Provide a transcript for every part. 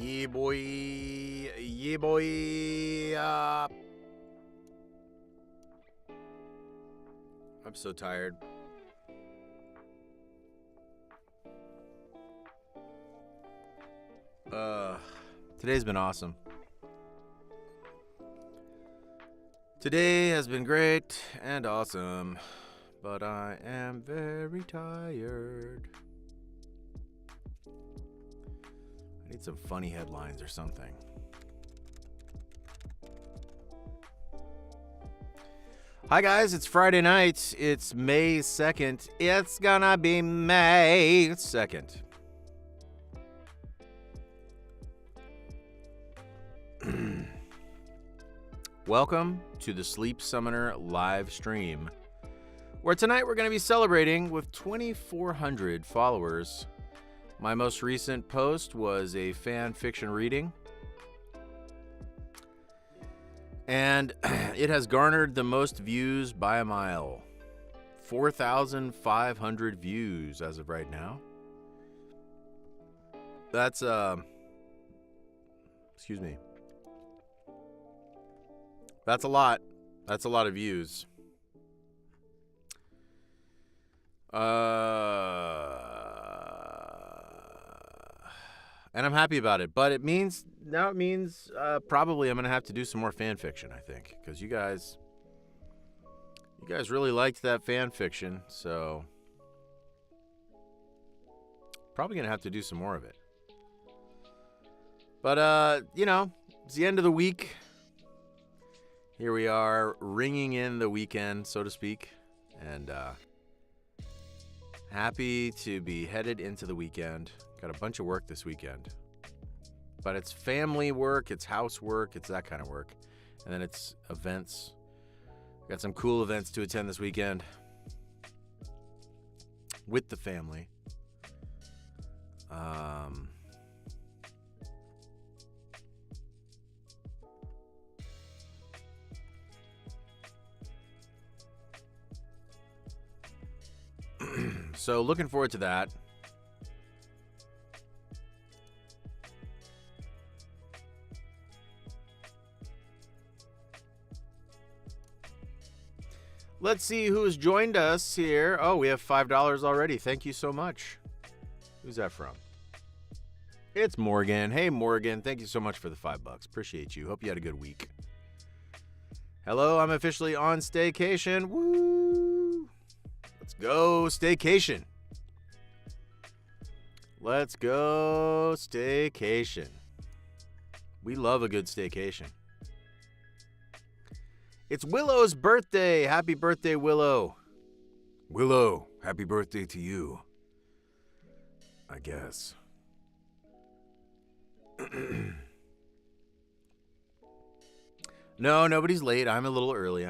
Yeah, boy. Yeah, boy. I'm so tired. Today's been awesome. Today has been great and awesome, but I am very tired. I need some funny headlines or something. Hi guys, it's Friday night. It's May 2nd. It's gonna be May 2nd. Welcome to the Sleep Summoner live stream, where tonight we're going to be celebrating with 2,400 followers. My most recent post was a fan fiction reading, and it has garnered the most views by a mile. 4,500 views as of right now. That's, excuse me. That's a lot. That's a lot of views. And I'm happy about it. But it means probably I'm going to have to do some more fan fiction, I think. Because you guys really liked that fan fiction. So probably going to have to do some more of it. But, it's the end of the week. Here we are, ringing in the weekend, so to speak, and happy to be headed into the weekend. Got a bunch of work this weekend, but it's family work, it's housework, it's that kind of work, and then it's events. Got some cool events to attend this weekend with the family. So looking forward to that. Let's see who has joined us here. Oh, we have $5 already. Thank you so much. Who's that from? It's Morgan. Hey, Morgan. Thank you so much for the $5. Appreciate you. Hope you had a good week. Hello, I'm officially on staycation. Woo! Let's go staycation. Let's go staycation. We love a good staycation. It's Willow's birthday. Happy birthday, Willow. Willow, happy birthday to you. I guess. No, nobody's late. I'm a little early.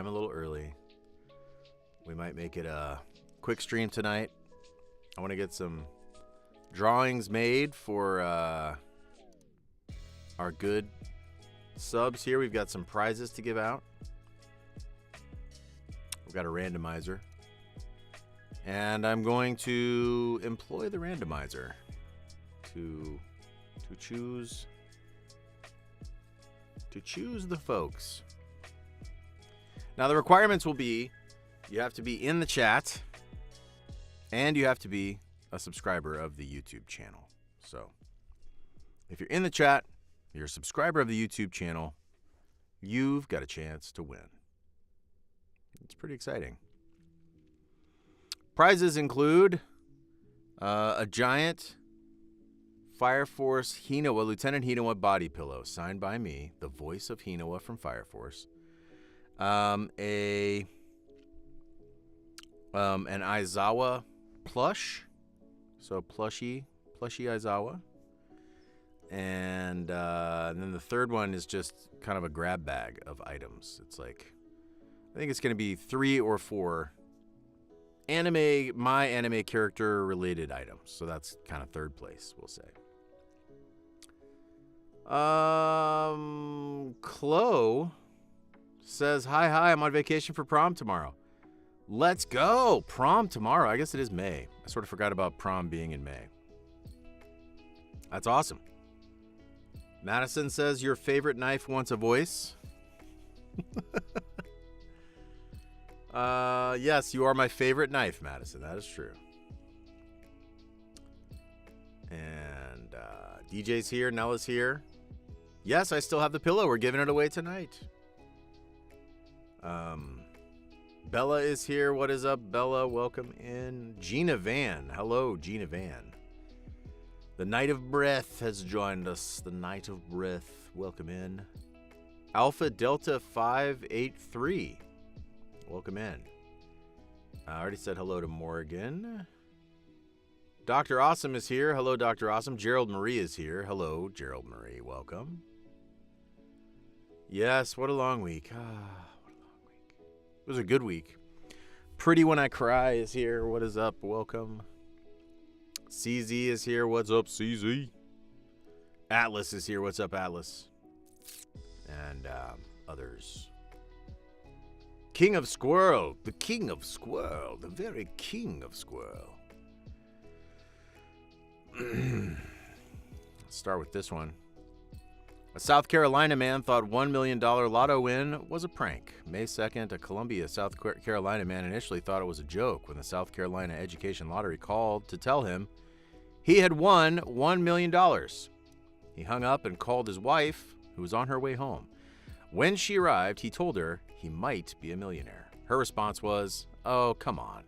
We might make it a quick stream tonight. I want to get some drawings made for our good subs here. We've got some prizes to give out. We've got a randomizer, and I'm going to employ the randomizer to choose the folks. Now the requirements will be you have to be in the chat and you have to be a subscriber of the YouTube channel. So if you're in the chat, you're a subscriber of the YouTube channel, you've got a chance to win. It's pretty exciting. Prizes include a giant Fire Force Hinowa, Lieutenant Hinowa body pillow, signed by me, the voice of Hinowa from Fire Force. An Aizawa plush. So plushy Aizawa. And then the third one is just kind of a grab bag of items. It's like, I think it's going to be 3 or 4 my anime character related items. So that's kind of third place, we'll say. Chloe says, hi, I'm on vacation for prom tomorrow. Let's go. Prom tomorrow. I guess it is May. I sort of forgot about prom being in May. That's awesome. Madison says your favorite knife wants a voice. Yes, you are my favorite knife, Madison. That is true. And DJ's here. Nella's here. Yes, I still have the pillow. We're giving it away tonight. Bella is here. What is up, Bella? Welcome in. Gina Van. Hello, Gina Van. The Night of Breath has joined us. The Night of Breath. Welcome in. Alpha Delta 583. Welcome in. I already said hello to Morgan. Dr. Awesome is here. Hello, Dr. Awesome. Gerald Marie is here. Hello, Gerald Marie. Welcome. Yes, what a long week. What a long week. It was a good week. Pretty When I Cry is here. What is up? Welcome. CZ is here. What's up, CZ? Atlas is here. What's up, Atlas? And others. King of Squirrel. The King of Squirrel. The very King of Squirrel. Let's start with this one. A South Carolina man thought $1 million lotto win was a prank. May 2nd, a Columbia, South Carolina man initially thought it was a joke when the South Carolina Education Lottery called to tell him he had won $1 million. He hung up and called his wife, who was on her way home. When she arrived, he told her he might be a millionaire. Her response was, "Oh, come on."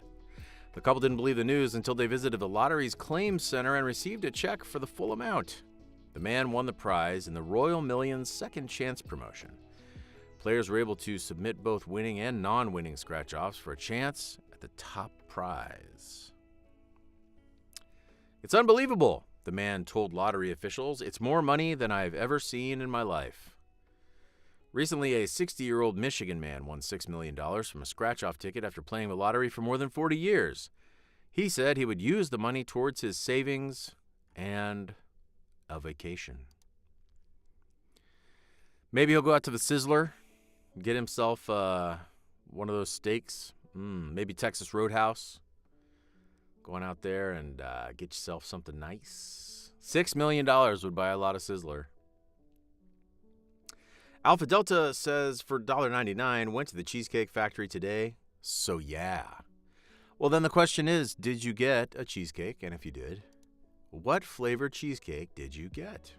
The couple didn't believe the news until they visited the lottery's claims center and received a check for the full amount. The man won the prize in the Royal Millions Second Chance promotion. Players were able to submit both winning and non-winning scratch-offs for a chance at the top prize. "It's unbelievable," the man told lottery officials. "It's more money than I've ever seen in my life." Recently, a 60-year-old Michigan man won $6 million from a scratch-off ticket after playing the lottery for more than 40 years. He said he would use the money towards his savings and a vacation. Maybe he'll go out to the Sizzler, get himself one of those steaks, maybe Texas Roadhouse. Going out there and get yourself something nice. $6 million would buy a lot of Sizzler. Alpha Delta says for $1.99 went to the Cheesecake Factory today. So yeah. Well, then the question is, did you get a cheesecake? And if you did, what flavored cheesecake did you get?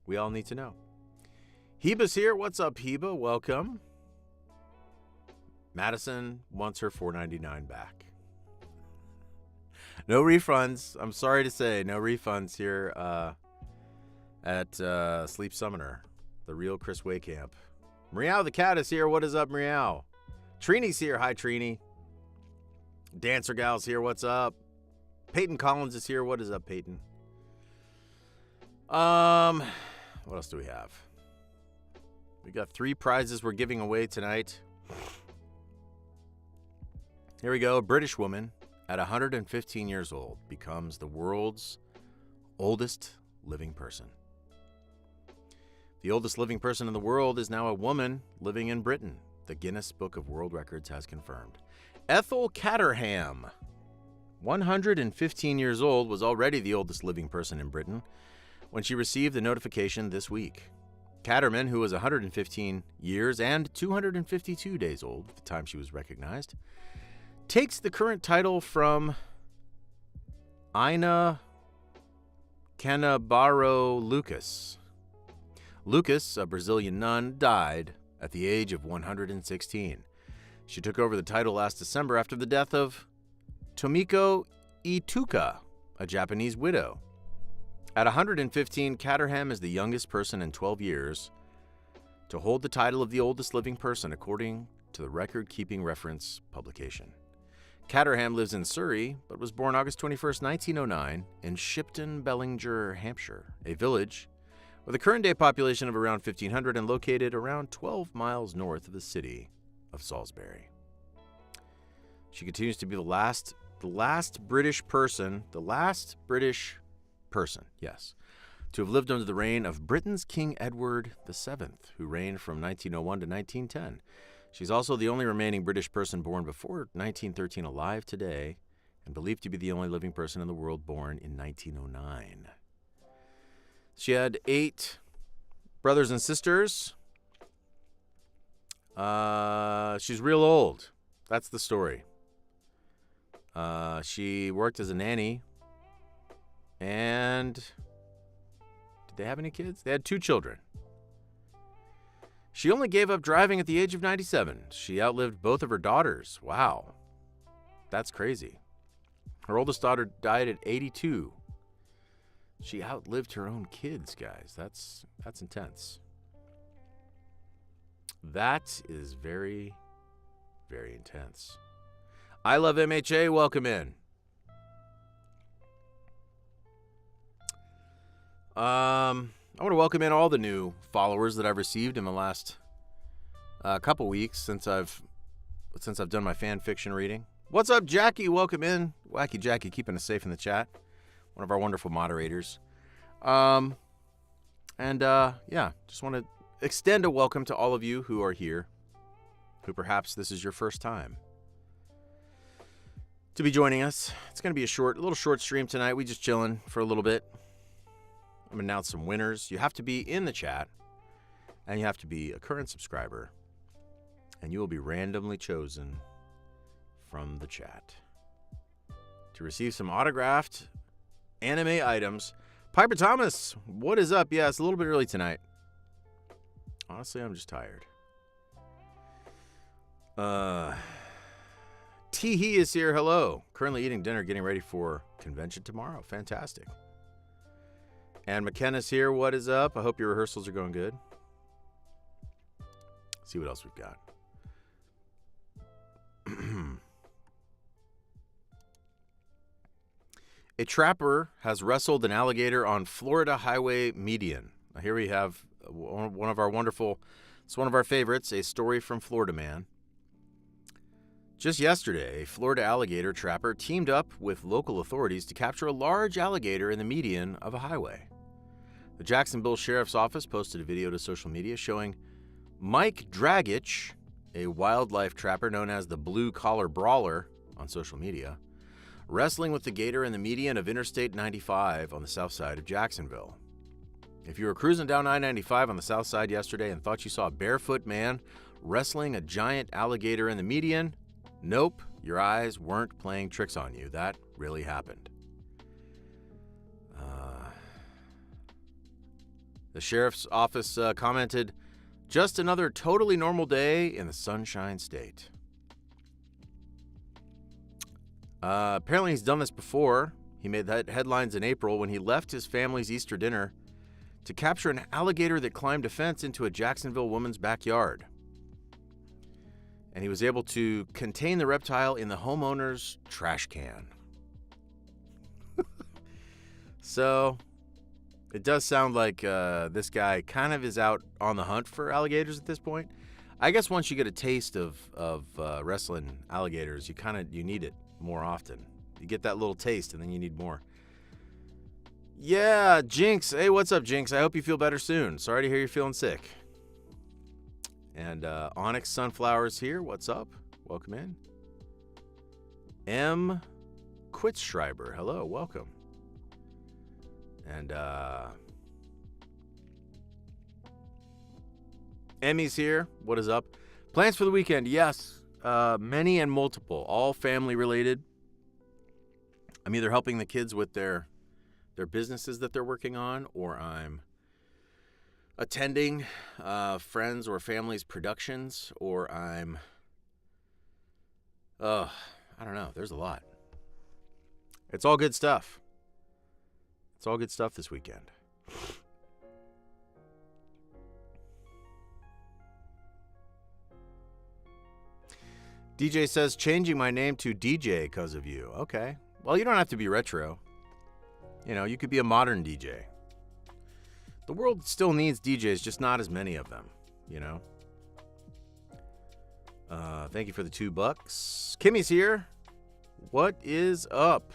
We all need to know. Heba's here. What's up, Heba? Welcome. Madison wants her $4.99 back. No refunds. I'm sorry to say, no refunds here at Sleep Summoner, the real Chris Waycamp. Meow the cat is here. What is up, Meow? Trini's here. Hi, Trini. Dancer Gal's here. What's up? Peyton Collins is here. What is up, Peyton? What else do we have? We got 3 prizes we're giving away tonight. Here we go. A British woman at 115 years old becomes the world's oldest living person. The oldest living person in the world is now a woman living in Britain. The Guinness Book of World Records has confirmed. Ethel Caterham, 115 years old, was already the oldest living person in Britain when she received the notification this week. Caterman, who was 115 years and 252 days old at the time she was recognized, takes the current title from Ina Canabaro Lucas. Lucas, a Brazilian nun, died at the age of 116. She took over the title last December after the death of Tomiko Ituka, a Japanese widow. At 115, Caterham is the youngest person in 12 years to hold the title of the oldest living person, according to the record-keeping reference publication. Caterham lives in Surrey, but was born August 21, 1909, in Shipton, Bellinger, Hampshire, a village with a current-day population of around 1,500 and located around 12 miles north of the city of Salisbury. She continues to be the last British person, yes, to have lived under the reign of Britain's King Edward VII, who reigned from 1901 to 1910. She's also the only remaining British person born before 1913 alive today, and believed to be the only living person in the world born in 1909. She had 8 brothers and sisters. She's real old. That's the story. She worked as a nanny. And did they have any kids? They had 2 children. She only gave up driving at the age of 97. She outlived both of her daughters. Wow. That's crazy. Her oldest daughter died at 82. She outlived her own kids, guys. That's intense. That is very, very intense. I love MHA. Welcome in. I want to welcome in all the new followers that I've received in the last couple weeks since I've done my fan fiction reading. What's up, Jackie? Welcome in. Wacky Jackie, keeping us safe in the chat. One of our wonderful moderators. Yeah, just want to extend a welcome to all of you who are here, who perhaps this is your first time to be joining us. It's going to be a little short stream tonight. We just chilling for a little bit. I'm going to announce some winners. You have to be in the chat, and you have to be a current subscriber, and you will be randomly chosen from the chat to receive some autographed anime items. Piper Thomas, what is up? Yeah, it's a little bit early tonight. Honestly, I'm just tired. T-He is here. Hello. Currently eating dinner, getting ready for convention tomorrow. Fantastic. And McKenna's here. What is up? I hope your rehearsals are going good. Let's see what else we've got. A trapper has wrestled an alligator on Florida highway median. Now here we have one of our wonderful, it's one of our favorites, a story from Florida man. Just yesterday, a Florida alligator trapper teamed up with local authorities to capture a large alligator in the median of a highway. The Jacksonville Sheriff's Office posted a video to social media showing Mike Dragich, a wildlife trapper known as the Blue Collar Brawler on social media, wrestling with the gator in the median of Interstate 95 on the south side of Jacksonville. If you were cruising down I-95 on the south side yesterday and thought you saw a barefoot man wrestling a giant alligator in the median, nope, your eyes weren't playing tricks on you. That really happened. The sheriff's office commented, just another totally normal day in the Sunshine State. Apparently he's done this before. He made headlines in April when he left his family's Easter dinner to capture an alligator that climbed a fence into a Jacksonville woman's backyard. And he was able to contain the reptile in the homeowner's trash can. So, it does sound like this guy kind of is out on the hunt for alligators at this point. I guess once you get a taste of wrestling alligators, you need it more often. You get that little taste, and then you need more. Yeah, Jinx. Hey, what's up, Jinx? I hope you feel better soon. Sorry to hear you're feeling sick. And Onyx Sunflowers here. What's up? Welcome in. M. Quitschreiber. Hello, welcome. And Emmy's here. What is up? Plans for the weekend? Yes. Many and multiple. All family related. I'm either helping the kids with their businesses that they're working on, or I'm attending friends or family's productions, or I'm I don't know. There's a lot. It's all good stuff. It's all good stuff this weekend. DJ says, changing my name to DJ because of you. Okay. Well, you don't have to be retro. You know, you could be a modern DJ. The world still needs DJs, just not as many of them, you know. Thank you for the $2. Kimmy's here. What is up?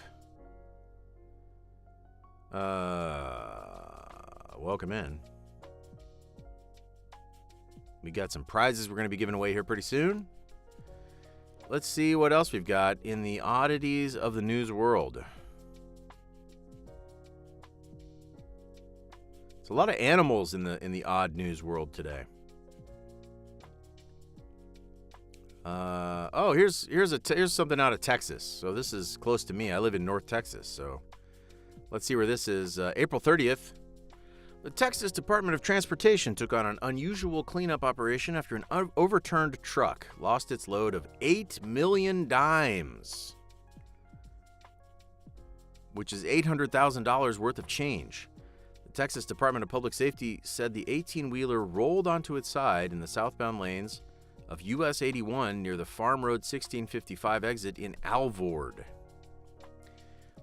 Welcome in. We got some prizes we're going to be giving away here pretty soon. Let's see what else we've got in the oddities of the news world. There's a lot of animals in the odd news world today. Here's something out of Texas. So this is close to me. I live in North Texas. So let's see where this is. April 30th. The Texas Department of Transportation took on an unusual cleanup operation after an overturned truck lost its load of 8 million dimes, which is $800,000 worth of change. The Texas Department of Public Safety said the 18-wheeler rolled onto its side in the southbound lanes of US 81 near the Farm Road 1655 exit in Alvord.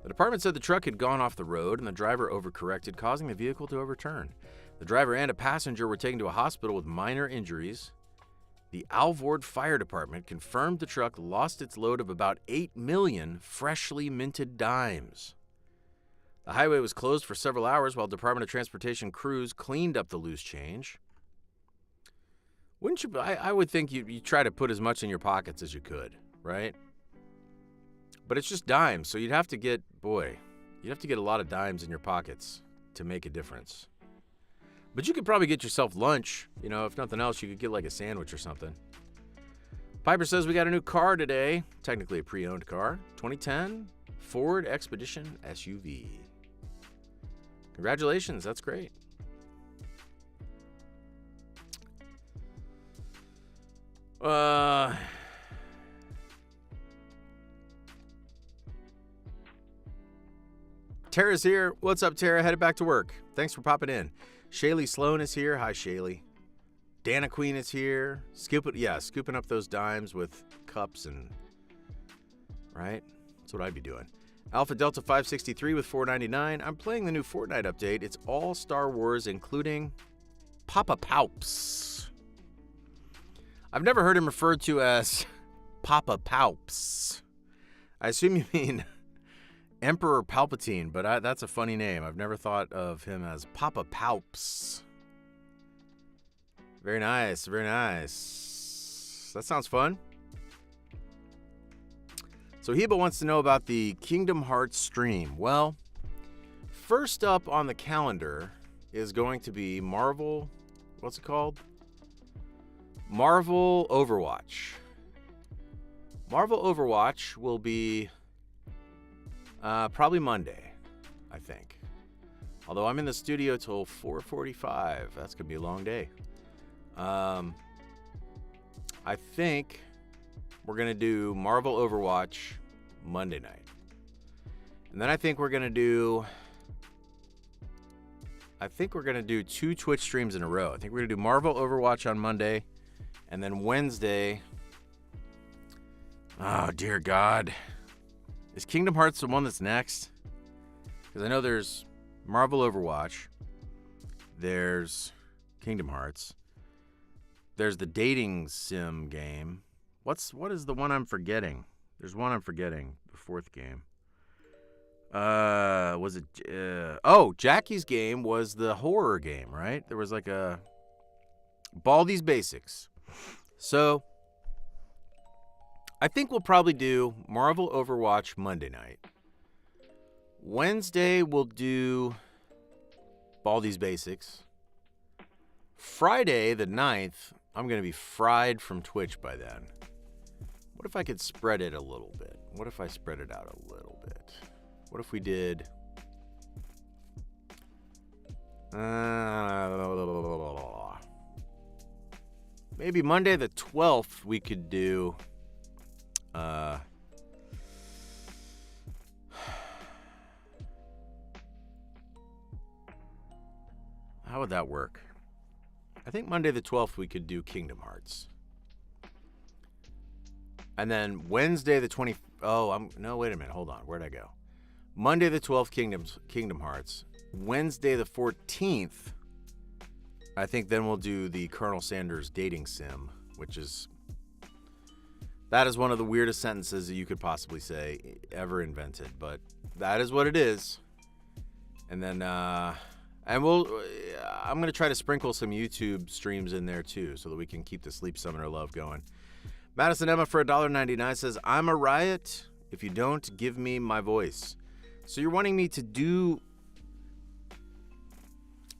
The department said the truck had gone off the road and the driver overcorrected, causing the vehicle to overturn. The driver and a passenger were taken to a hospital with minor injuries. The Alvord Fire Department confirmed the truck lost its load of about 8 million freshly minted dimes. The highway was closed for several hours while Department of Transportation crews cleaned up the loose change. Wouldn't you? I would think you try to put as much in your pockets as you could, right? But it's just dimes, so you'd have to get a lot of dimes in your pockets to make a difference. But you could probably get yourself lunch. If nothing else, you could get like a sandwich or something. Piper says we got a new car today. Technically a pre-owned car. 2010 Ford Expedition SUV. Congratulations, that's great. Tara's here. What's up, Tara? Headed back to work. Thanks for popping in. Shaylee Sloan is here. Hi, Shaylee. Dana Queen is here. Scooping up those dimes with cups and... Right? That's what I'd be doing. Alpha Delta 563 with $4.99. I'm playing the new Fortnite update. It's all Star Wars, including Papa Paups. I've never heard him referred to as Papa Paups. I assume you mean Emperor Palpatine, but that's a funny name. I've never thought of him as Papa Paups. Very nice, very nice. That sounds fun. So Heba wants to know about the Kingdom Hearts stream. Well, first up on the calendar is going to be Marvel, what's it called? Marvel Overwatch. Marvel Overwatch will be probably Monday, I think. Although I'm in the studio till 4:45. That's going to be a long day. I think we're going to do Marvel Overwatch Monday night. And then I think we're going to do 2 Twitch streams in a row. I think we're going to do Marvel Overwatch on Monday. And then Wednesday... Oh, dear God. Is Kingdom Hearts the one that's next? Because I know there's Marvel Overwatch. There's Kingdom Hearts. There's the dating sim game. What is the one I'm forgetting? There's one I'm forgetting. The 4th game. Was it... Jackie's game was the horror game, right? There was like a... Baldi's Basics. So... I think we'll probably do Marvel Overwatch Monday night. Wednesday, we'll do Baldi's Basics. Friday, the 9th, I'm going to be fried from Twitch by then. What if I could spread it a little bit? What if I spread it out a little bit? What if we did... maybe Monday the 12th we could do... how would that work? I think Monday the 12th we could do Kingdom Hearts. And then Wednesday the 20th... No, wait a minute. Hold on. Where'd I go? Monday the 12th, Kingdom Hearts. Wednesday the 14th, I think then we'll do the Colonel Sanders dating sim, which is... That is one of the weirdest sentences that you could possibly say ever invented, but that is what it is. And then, I'm going to try to sprinkle some YouTube streams in there too, so that we can keep the Sleep Summoner love going. Madison Emma for $1.99 says, I'm a riot if you don't give me my voice. So you're wanting me to do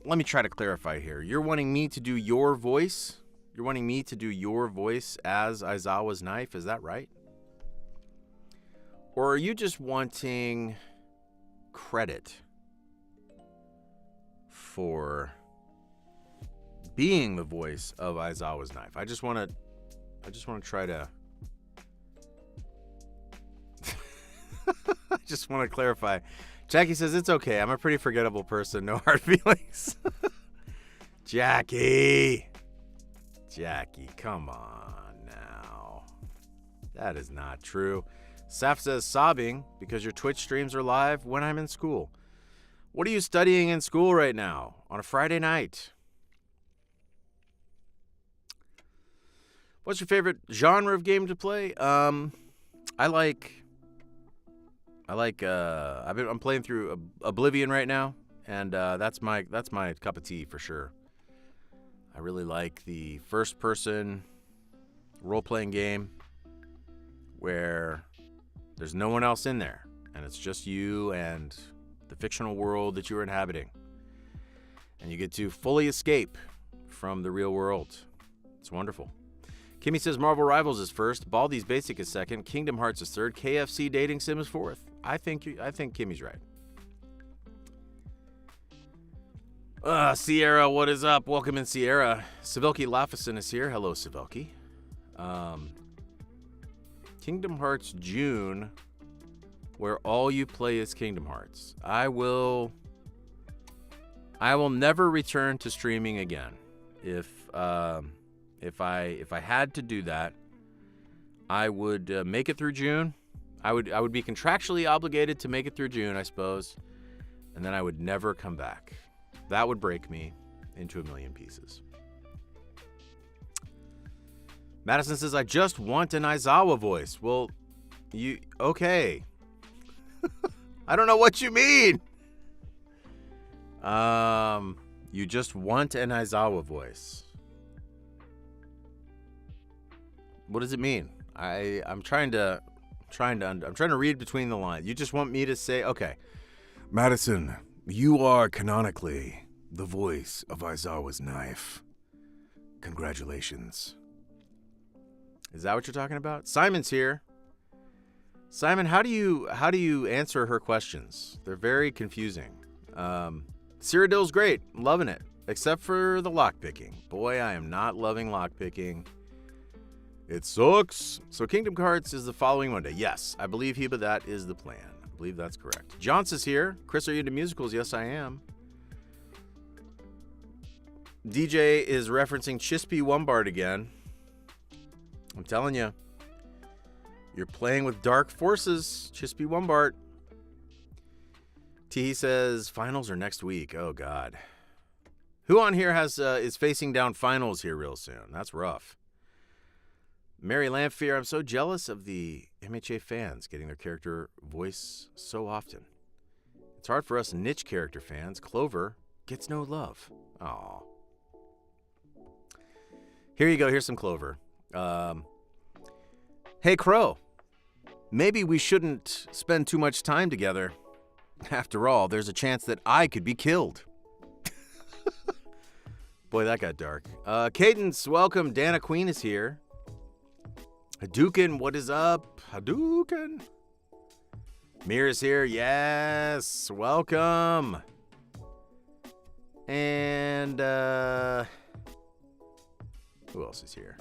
let me try to clarify here. You're wanting me to do your voice? You're wanting me to do your voice as Aizawa's knife? Is that right? Or are you just wanting credit for being the voice of Aizawa's knife? I just want to try to I just want to clarify. Jackie says it's okay. I'm a pretty forgettable person. No hard feelings. Jackie, come on now. That is not true. Saf says sobbing because your Twitch streams are live when I'm in school. What are you studying in school right now on a Friday night? What's your favorite genre of game to play? I'm playing through Oblivion right now, and that's my cup of tea for sure. I really like the first-person role-playing game where there's no one else in there, and it's just you and the fictional world that you're inhabiting, and you get to fully escape from the real world. It's wonderful. Kimmy says Marvel Rivals is first, Baldi's Basic is second, Kingdom Hearts is third, KFC Dating Sim is fourth. I think Kimmy's right. Sierra, what is up? Welcome in, Sierra. Sivelki Lafison is here. Hello, Sivelki. Kingdom Hearts June, where all you play is Kingdom Hearts. I will never return to streaming again. If I had to do that, I would make it through June. I would be contractually obligated to make it through June, I suppose, and then I would never come back. That would break me into a million pieces. Madison says, I just want an Aizawa voice. Well, okay. I don't know what you mean. You just want an Aizawa voice. What does it mean? I'm trying to read between the lines. You just want me to say, okay, Madison, you are canonically the voice of Aizawa's knife. Congratulations. Is that what you're talking about? Simon's here. Simon, how do you answer her questions? They're very confusing. Cyrodiil's great. I'm loving it. Except for the lockpicking. Boy, I am not loving lockpicking. It sucks. So Kingdom Hearts is the following Monday. Yes, I believe Heba, that is the plan. I believe that's correct. Johnson's here. Chris, are you into musicals? Yes, I am. DJ is referencing Chispy Wombard again. I'm telling you. You're playing with dark forces, Chispy Wombard. T says finals are next week. Oh, God. Who on here is facing down finals here real soon? That's rough. Mary Lamphere, I'm so jealous of the MHA fans getting their character voice so often. It's hard for us niche character fans. Clover gets no love. Aw. Here you go. Here's some Clover. Hey, Crow. Maybe we shouldn't spend too much time together. After all, there's a chance that I could be killed. Boy, that got dark. Cadence, welcome. Dana Queen is here. Hadouken, what is up? Hadouken. Mira's here. Yes, welcome. And who else is here?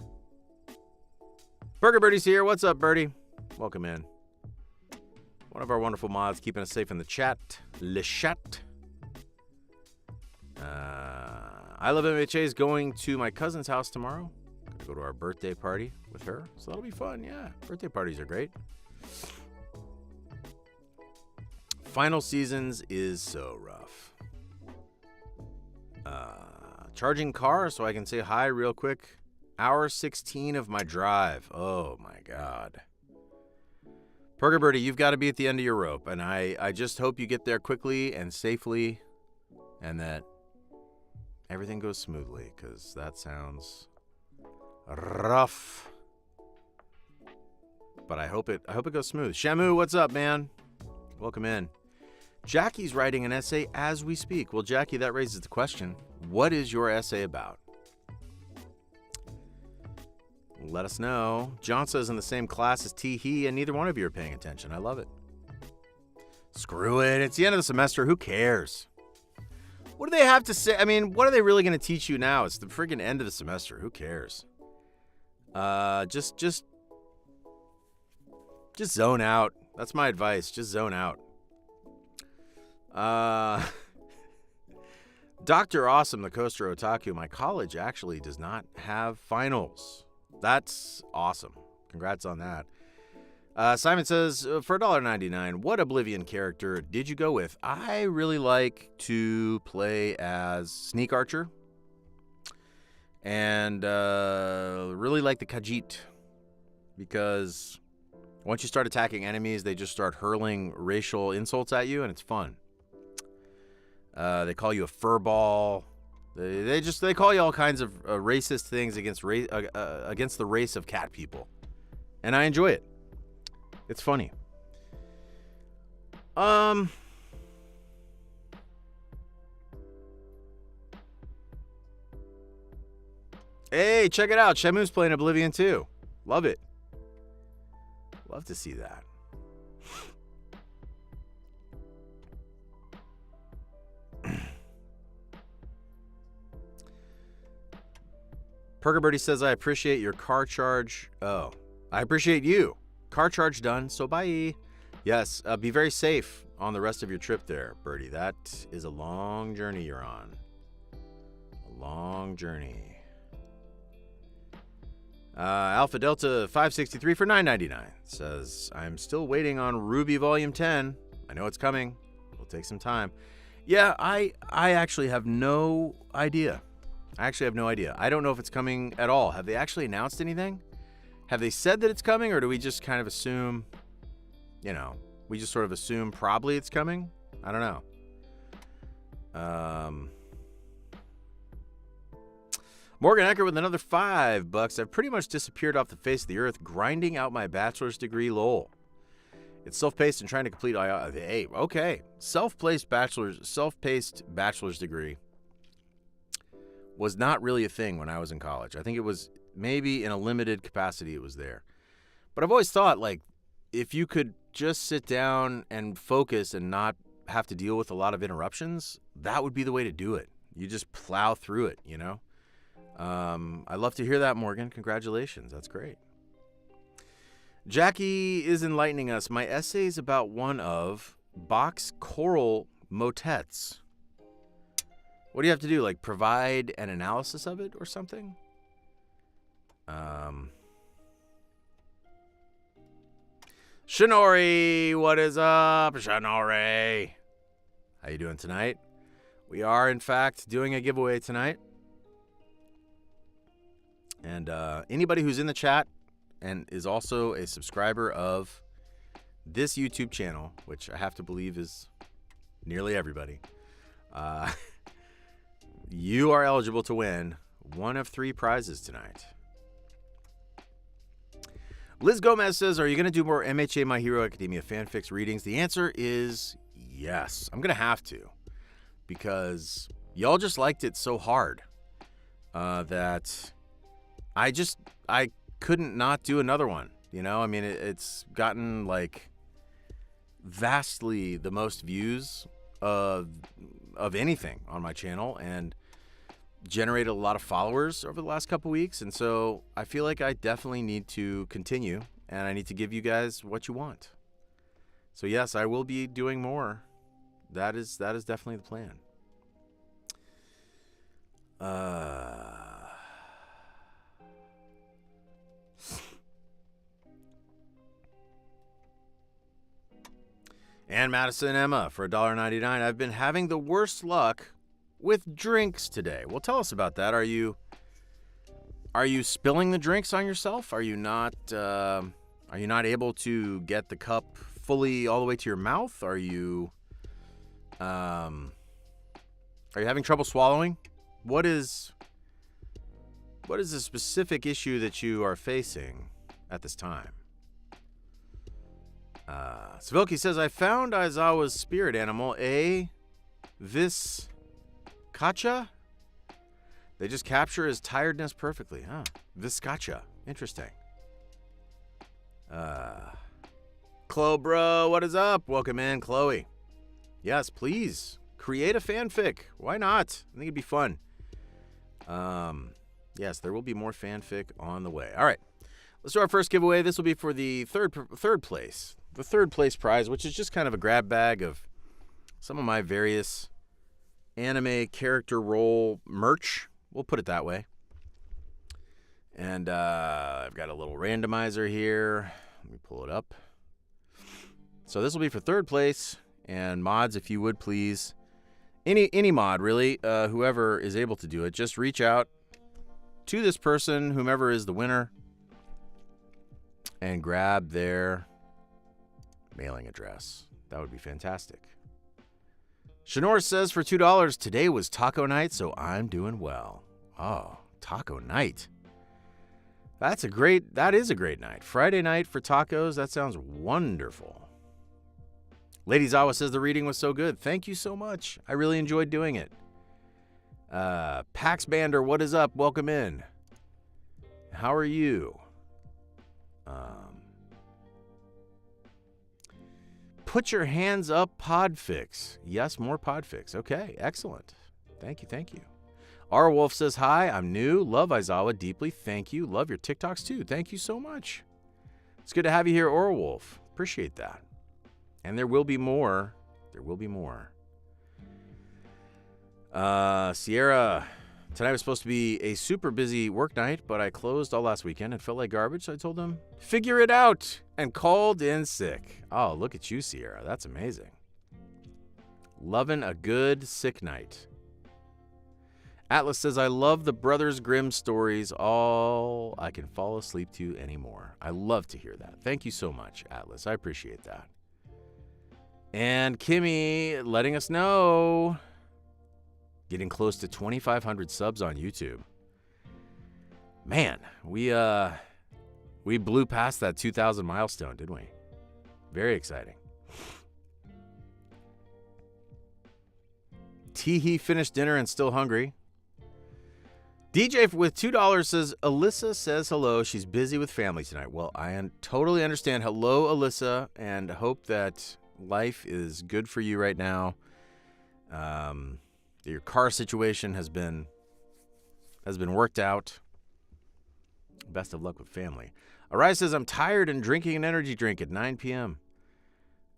Burger Birdie's here. What's up, Birdie? Welcome in. One of our wonderful mods keeping us safe in the chat. Le chat. I Love MHA is going to my cousin's house tomorrow. Gonna go to our birthday party with her. So that'll be fun, yeah. Birthday parties are great. Final Seasons is so rough. Charging car so I can say hi real quick. Hour 16 of my drive. Oh my God. Purgabirdie, you've got to be at the end of your rope. And I just hope you get there quickly and safely and that everything goes smoothly, because that sounds rough. But I hope it goes smooth. Shamu, what's up, man? Welcome in. Jackie's writing an essay as we speak. Well, Jackie, that raises the question, what is your essay about? Let us know. John says in the same class as he, and neither one of you are paying attention. I love it. Screw it. It's the end of the semester. Who cares? What do they have to say? I mean, what are they really going to teach you now? It's the friggin' end of the semester. Who cares? Just zone out. That's my advice. Just zone out. Dr. Awesome, the Coaster Otaku, my college actually does not have finals. That's awesome. Congrats on that. Simon says, for $1.99, what Oblivion character did you go with? I really like to play as Sneak Archer. And really like the Khajiit. Because once you start attacking enemies, they just start hurling racial insults at you, and it's fun. They call you a furball. They call you all kinds of racist things against the race of cat people, and I enjoy it. It's funny. Hey, check it out. Shemu's playing Oblivion too. Love it. Love to see that. Pergabirdie says, I appreciate your car charge. Oh, I appreciate you. Car charge done, so bye. Yes, be very safe on the rest of your trip there, Birdie. That is a long journey you're on. A long journey. Alpha Delta 563 for $9.99 says, I'm still waiting on Ruby Volume 10. I know it's coming. It'll take some time. Yeah, I actually have no idea. I don't know if it's coming at all. Have they actually announced anything? Have they said that it's coming, or do we just kind of assume, we just sort of assume probably it's coming? I don't know. Morgan Ecker with another $5. I've pretty much disappeared off the face of the earth, grinding out my bachelor's degree, lol. It's self-paced and trying to complete. Hey, okay. Self-paced bachelor's degree was not really a thing when I was in college. I think it was maybe in a limited capacity it was there. But I've always thought, if you could just sit down and focus and not have to deal with a lot of interruptions, that would be the way to do it. You just plow through it, I love to hear that, Morgan. Congratulations. That's great. Jackie is enlightening us. My essay is about one of Bach's choral motets. What do you have to do? Provide an analysis of it or something? Shinori, what is up, Shinori? How you doing tonight? We are, in fact, doing a giveaway tonight. And anybody who's in the chat and is also a subscriber of this YouTube channel, which I have to believe is nearly everybody, you are eligible to win one of 3 prizes tonight. Liz Gomez says, are you going to do more MHA My Hero Academia fanfics readings? The answer is yes. I'm going to have to, because y'all just liked it so hard that I couldn't not do another one. I mean, it's gotten vastly the most views of anything on my channel, and generated a lot of followers over the last couple weeks. And so I feel like I definitely need to continue, and I need to give you guys what you want. So yes, I will be doing more. That is definitely the plan. And Madison Emma for $1.99. I've been having the worst luck with drinks today. Well, tell us about that. Are you spilling the drinks on yourself? Are you not able to get the cup fully all the way to your mouth? Are you having trouble swallowing? What is the specific issue that you are facing at this time? Svilky says, I found Aizawa's spirit animal, a Viscacha. They just capture his tiredness perfectly. Huh. Viscacha. Interesting. Chloe, bro, what is up? Welcome in, Chloe. Yes, please. Create a fanfic. Why not? I think it'd be fun. Yes, there will be more fanfic on the way. All right. Let's do our first giveaway. This will be for the third place. The third place prize, which is just kind of a grab bag of some of my various anime character role merch. We'll put it that way. And I've got a little randomizer here. Let me pull it up. So this will be for third place. And mods, if you would please, any mod really, whoever is able to do it, just reach out to this person, whomever is the winner, and grab their mailing address. That would be fantastic. Shanor says for $2, today was taco night, so I'm doing well. Oh, taco night. That is a great night. Friday night for tacos, that sounds wonderful. Lady Zawa says the reading was so good. Thank you so much. I really enjoyed doing it. Pax Bander, what is up? Welcome in. How are you? Put your hands up, Podfix. Yes, more Podfix. Okay, excellent. Thank you. R Wolf says, hi, I'm new. Love Aizawa deeply. Thank you. Love your TikToks too. Thank you so much. It's good to have you here, R Wolf. Appreciate that. And there will be more. Sierra, tonight was supposed to be a super busy work night, but I closed all last weekend and felt like garbage, so I told them, figure it out, and called in sick. Oh, look at you, Sierra. That's amazing. Loving a good sick night. Atlas says, I love the Brothers Grimm stories, all I can fall asleep to anymore. I love to hear that. Thank you so much, Atlas. I appreciate that. And Kimmy letting us know, getting close to 2,500 subs on YouTube. Man, we blew past that 2,000 milestone, didn't we? Very exciting. Teehee finished dinner and still hungry. DJ with $2 says, Alyssa says hello. She's busy with family tonight. Well, I totally understand. Hello, Alyssa, and hope that life is good for you right now. Your car situation has been worked out. Best of luck with family. Arise says, I'm tired and drinking an energy drink at 9 p.m.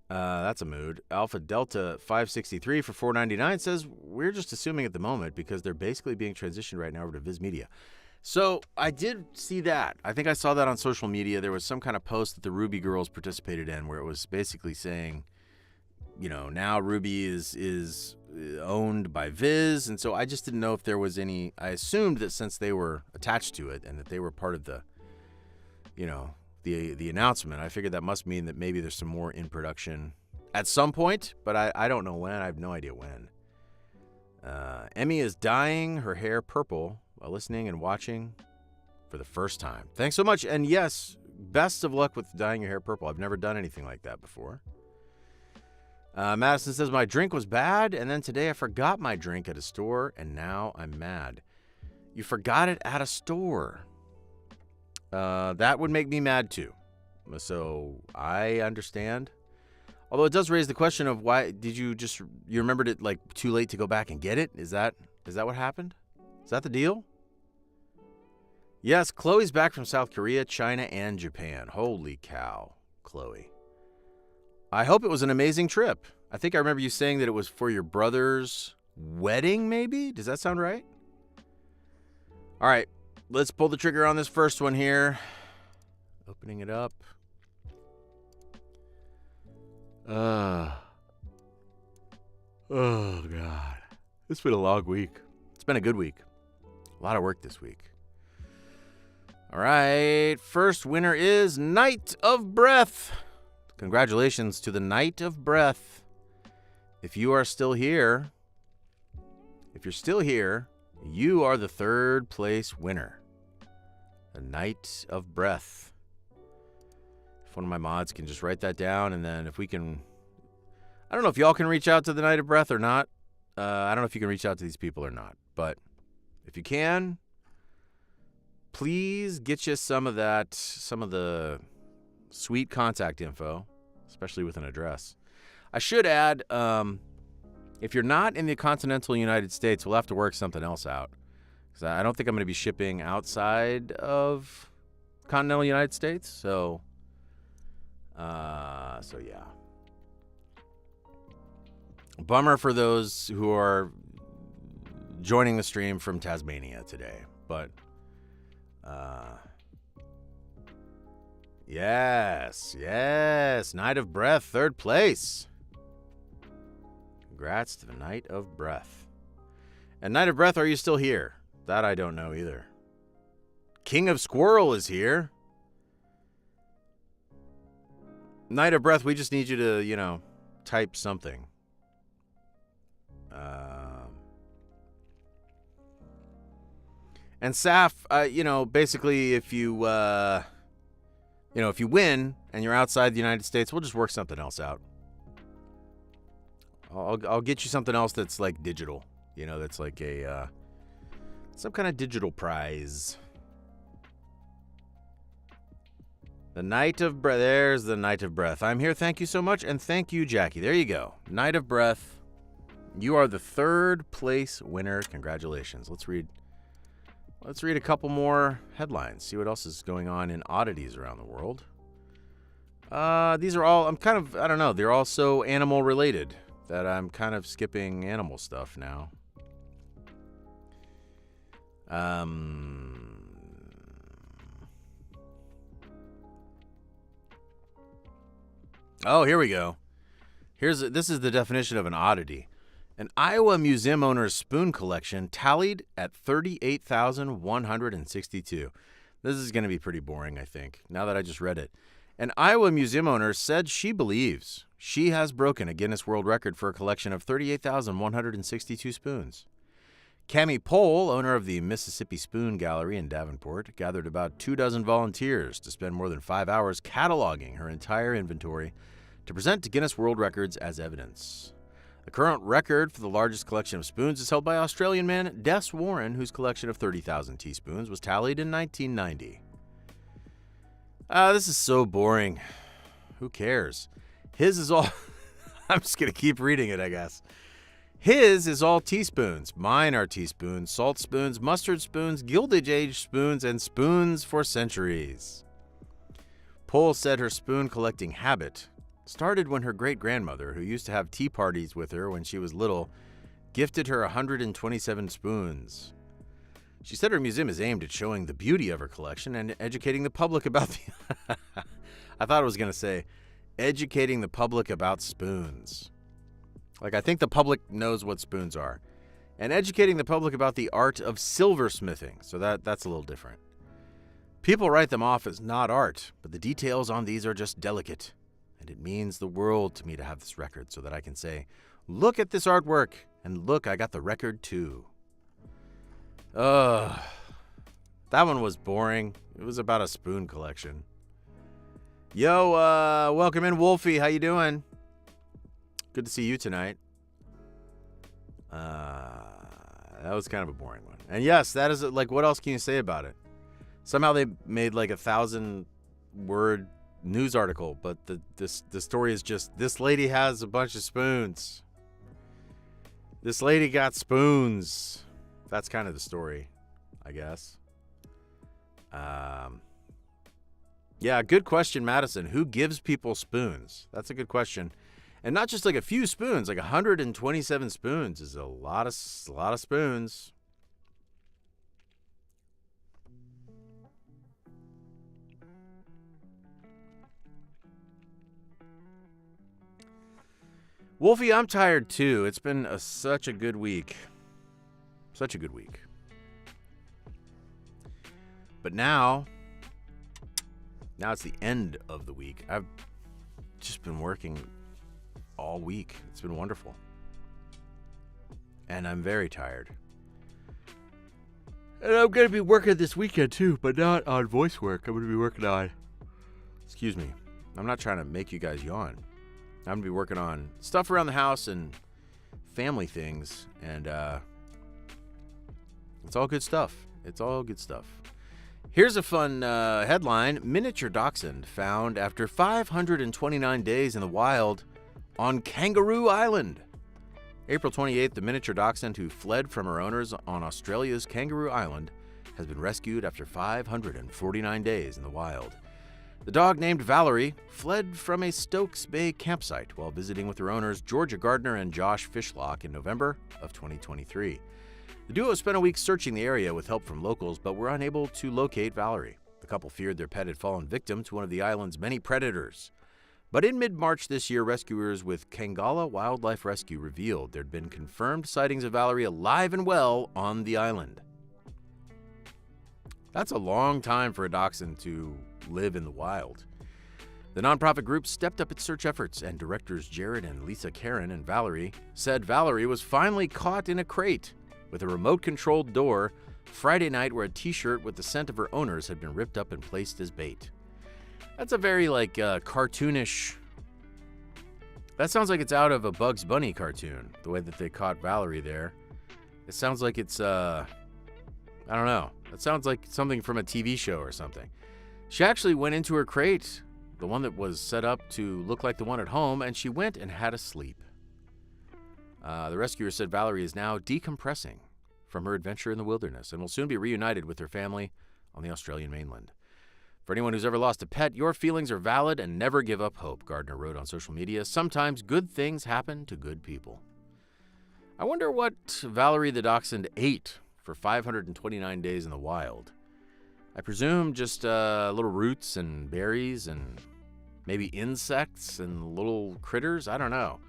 That's a mood. Alpha Delta 563 for $4.99 says, we're just assuming at the moment because they're basically being transitioned right now over to Viz Media. So I did see that. I think I saw that on social media. There was some kind of post that the Ruby girls participated in where it was basically saying, now Ruby is owned by Viz. And so I just didn't know if there was any. I assumed that since they were attached to it and that they were part of the, the announcement, I figured that must mean that maybe there's some more in production at some point, but I don't know when. I have no idea when. Emmy is dyeing her hair purple while listening and watching for the first time. Thanks so much. And yes, best of luck with dyeing your hair purple. I've never done anything like that before. Madison says, my drink was bad, and then today I forgot my drink at a store, and now I'm mad. You forgot it at a store. That would make me mad too. So I understand. Although it does raise the question of why did you remembered it like too late to go back and get it? Is that what happened? Is that the deal? Yes, Chloe's back from South Korea, China, and Japan. Holy cow, Chloe. I hope it was an amazing trip. I think I remember you saying that it was for your brother's wedding, maybe? Does that sound right? All right, let's pull the trigger on this first one here. Opening it up. Oh, God. It's been a long week. It's been a good week. A lot of work this week. All right, first winner is Night of Breath. Congratulations to the Night of Breath. If you are still here, you are the third place winner. The Night of Breath. If one of my mods can just write that down, and then if we can, I don't know if y'all can reach out to the Night of Breath or not. I don't know if you can reach out to these people or not, but if you can, please get you some of the sweet contact info, especially with an address. I should add, if you're not in the continental United States, we'll have to work something else out. Because I don't think I'm going to be shipping outside of continental United States. So yeah. Bummer for those who are joining the stream from Tasmania today. But, yes. Night of Breath, third place. Congrats to the Night of Breath. And Night of Breath, are you still here? That I don't know either. King of Squirrel is here. Night of Breath, we just need you to, type something. And Saf, basically if you, if you win and you're outside the United States, we'll just work something else out. I'll get you something else that's like digital, that's like a some kind of digital prize. The Night of Breath. There's the Night of Breath. I'm here. Thank you so much, and thank you, Jackie. There you go. Night of Breath. You are the third place winner. Congratulations. Let's read a couple more headlines. See what else is going on in oddities around the world. These are all. I don't know. They're all so animal related that I'm kind of skipping animal stuff now. Oh, here we go. This is the definition of an oddity. An Iowa museum owner's spoon collection tallied at 38,162. This is going to be pretty boring, I think, now that I just read it. An Iowa museum owner said she believes she has broken a Guinness World Record for a collection of 38,162 spoons. Cammie Pohl, owner of the Mississippi Spoon Gallery in Davenport, gathered about 24 volunteers to spend more than 5 hours cataloging her entire inventory to present to Guinness World Records as evidence. The current record for the largest collection of spoons is held by Australian man Des Warren, whose collection of 30,000 teaspoons was tallied in 1990. This is so boring. Who cares? His is all... I'm just going to keep reading it, I guess. His is all teaspoons. Mine are teaspoons, salt spoons, mustard spoons, Gilded Age spoons, and spoons for centuries. Pohl said her spoon collecting habit started when her great-grandmother, who used to have tea parties with her when she was little, gifted her 127 spoons. She said her museum is aimed at showing the beauty of her collection and educating the public about the... I thought it was going to say, educating the public about spoons. Like, I think the public knows what spoons are. And educating the public about the art of silversmithing. So that's a little different. People write them off as not art, but the details on these are just delicate. And it means the world to me to have this record so that I can say, look at this artwork, and look, I got the record too. That one was boring. It was about a spoon collection. Yo, welcome in, Wolfie. How you doing? Good to see you tonight. That was kind of a boring one. And yes, that is, like, what else can you say about it? Somehow they made like 1,000-word news article, but the story is just, this lady has a bunch of spoons. This lady got spoons. That's kind of the story, I guess. Yeah, good question, Madison. Who gives people spoons? That's a good question. And not just like a few spoons, like 127 spoons is a lot of spoons. Wolfie, I'm tired too. It's been such a good week. Such a good week. But now it's the end of the week. I've just been working all week. It's been wonderful. And I'm very tired. And I'm going to be working this weekend too, but not on voice work. I'm going to be working on, I'm not trying to make you guys yawn. I'm going to be working on stuff around the house and family things, and it's all good stuff. It's all good stuff. Here's a fun headline. Miniature dachshund found after 529 days in the wild on Kangaroo Island. April 28th, the miniature dachshund who fled from her owners on Australia's Kangaroo Island has been rescued after 549 days in the wild. The dog, named Valerie, fled from a Stokes Bay campsite while visiting with her owners Georgia Gardner and Josh Fishlock in November of 2023. The duo spent a week searching the area with help from locals, but were unable to locate Valerie. The couple feared their pet had fallen victim to one of the island's many predators. But in mid-March this year, rescuers with Kangala Wildlife Rescue revealed there'd been confirmed sightings of Valerie alive and well on the island. That's a long time for a dachshund to live in the wild. The nonprofit group stepped up its search efforts, and directors Jared and Lisa Karen and Valerie said Valerie was finally caught in a crate with a remote-controlled door Friday night, where a t-shirt with the scent of her owners had been ripped up and placed as bait. That's a very, cartoonish... That sounds like it's out of a Bugs Bunny cartoon, the way that they caught Valerie there. It sounds like it's, I don't know. It sounds like something from a TV show or something. She actually went into her crate, the one that was set up to look like the one at home, and she went and had a sleep. The rescuer said Valerie is now decompressing from her adventure in the wilderness and will soon be reunited with her family on the Australian mainland. For anyone who's ever lost a pet, your feelings are valid and never give up hope, Gardner wrote on social media. Sometimes good things happen to good people. I wonder what Valerie the dachshund ate for 529 days in the wild. I presume just little roots and berries and maybe insects and little critters. I don't know.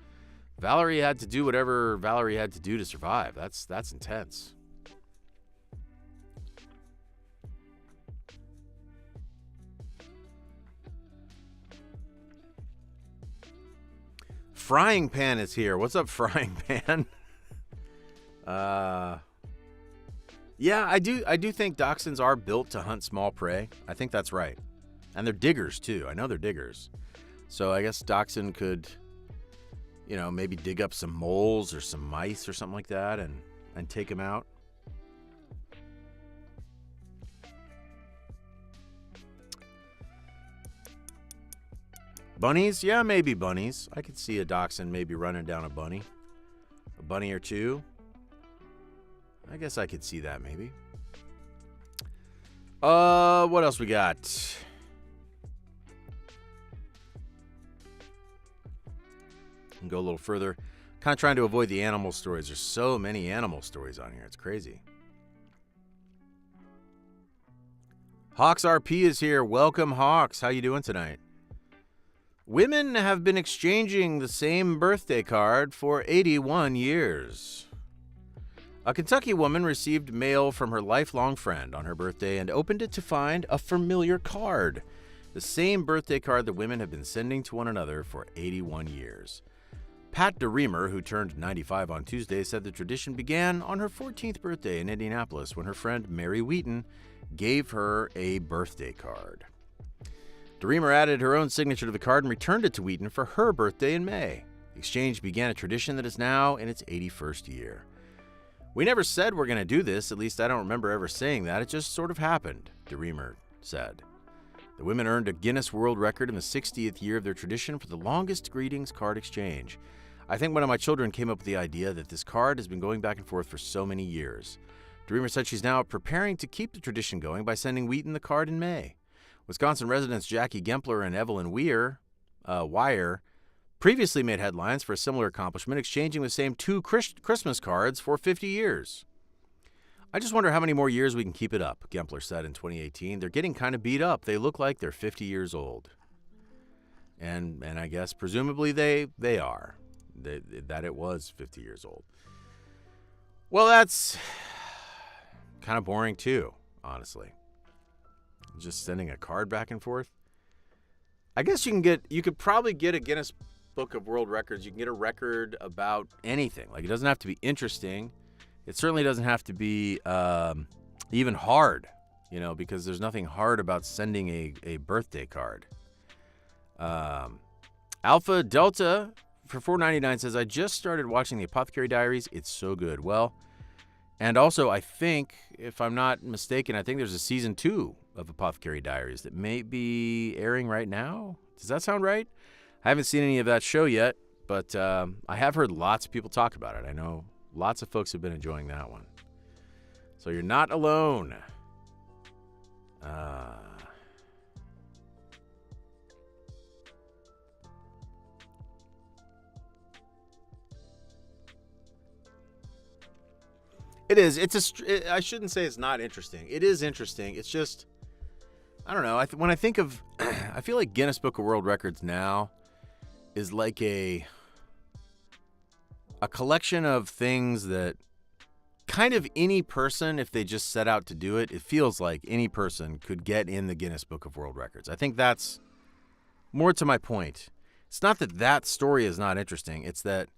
Valerie had to do whatever Valerie had to do to survive. That's intense. Frying Pan is here. What's up, Frying Pan? Yeah, I do think dachshunds are built to hunt small prey. I think that's right. And they're diggers, too. I know they're diggers. So I guess dachshund could, maybe dig up some moles or some mice or something like that and take them out. Bunnies? Yeah, maybe bunnies. I could see a dachshund maybe running down a bunny or two. I guess I could see that maybe. What else we got? And go a little further. Kind of trying to avoid the animal stories. There's so many animal stories on here. It's crazy. Hawks RP is here. Welcome, Hawks. How you doing tonight? Women have been exchanging the same birthday card for 81 years. A Kentucky woman received mail from her lifelong friend on her birthday and opened it to find a familiar card. The same birthday card that women have been sending to one another for 81 years. Pat DeReamer, who turned 95 on Tuesday, said the tradition began on her 14th birthday in Indianapolis when her friend Mary Wheaton gave her a birthday card. DeReamer added her own signature to the card and returned it to Wheaton for her birthday in May. The exchange began a tradition that is now in its 81st year. We never said we're going to do this, at least I don't remember ever saying that. It just sort of happened, DeReamer said. The women earned a Guinness World Record in the 60th year of their tradition for the longest greetings card exchange. I think one of my children came up with the idea that this card has been going back and forth for so many years. DeReamer said she's now preparing to keep the tradition going by sending Wheaton the card in May. Wisconsin residents Jackie Gempler and Evelyn Wire previously made headlines for a similar accomplishment, exchanging the same two Christmas cards for 50 years. I just wonder how many more years we can keep it up, Gempler said in 2018. They're getting kind of beat up. They look like they're 50 years old. And I guess presumably they are. That it was 50 years old. Well, that's kind of boring too, honestly. Just sending a card back and forth. I guess you could probably get a Guinness Book of World Records. You can get a record about anything. Like, it doesn't have to be interesting. It certainly doesn't have to be even hard, because there's nothing hard about sending a birthday card. Alpha Delta for $4.99 says, I just started watching the Apothecary Diaries. It's so good. Well, and also I think, if I'm not mistaken, I think there's a season 2 of Apothecary Diaries that may be airing right now. Does that sound right? I haven't seen any of that show yet, but I have heard lots of people talk about it. I know lots of folks have been enjoying that one. So you're not alone. It is. I shouldn't say it's not interesting. It is interesting. It's just, I don't know. When I think of, I feel like Guinness Book of World Records now is like a collection of things that kind of any person, if they just set out to do it, it feels like any person could get in the Guinness Book of World Records. I think that's more to my point. It's not that that story is not interesting. It's that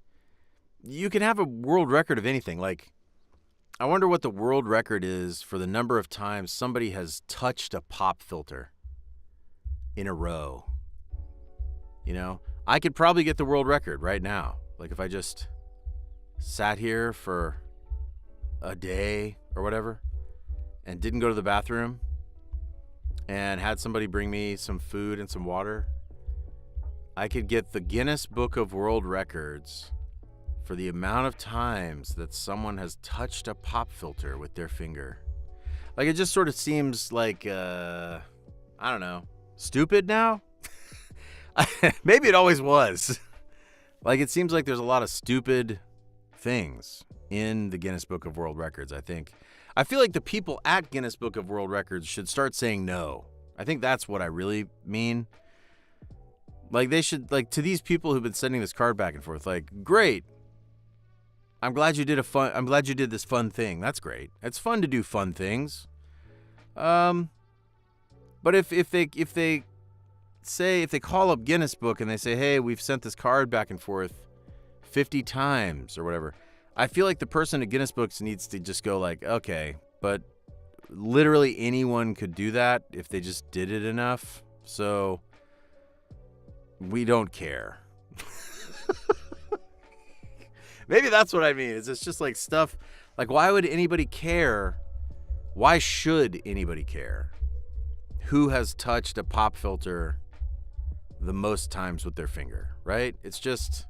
you can have a world record of anything. Like, I wonder what the world record is for the number of times somebody has touched a pop filter in a row. You know, I could probably get the world record right now. Like, if I just sat here for a day or whatever and didn't go to the bathroom and had somebody bring me some food and some water, I could get the Guinness Book of World Records for the amount of times that someone has touched a pop filter with their finger. Like, it just sort of seems like, I don't know, stupid now? Maybe it always was. Like, it seems like there's a lot of stupid things in the Guinness Book of World Records, I think. I feel like the people at Guinness Book of World Records should start saying no. I think that's what I really mean. Like, they should, like, to these people who've been sending this card back and forth, like, great. I'm glad you did this fun thing. That's great. It's fun to do fun things. But if they call up Guinness Book and they say, hey, we've sent this card back and forth 50 times or whatever, I feel like the person at Guinness Books needs to just go like, okay, but literally anyone could do that if they just did it enough. So we don't care. Maybe that's what I mean. It's just like stuff, like, why would anybody care? Why should anybody care who has touched a pop filter the most times with their finger, right? It's just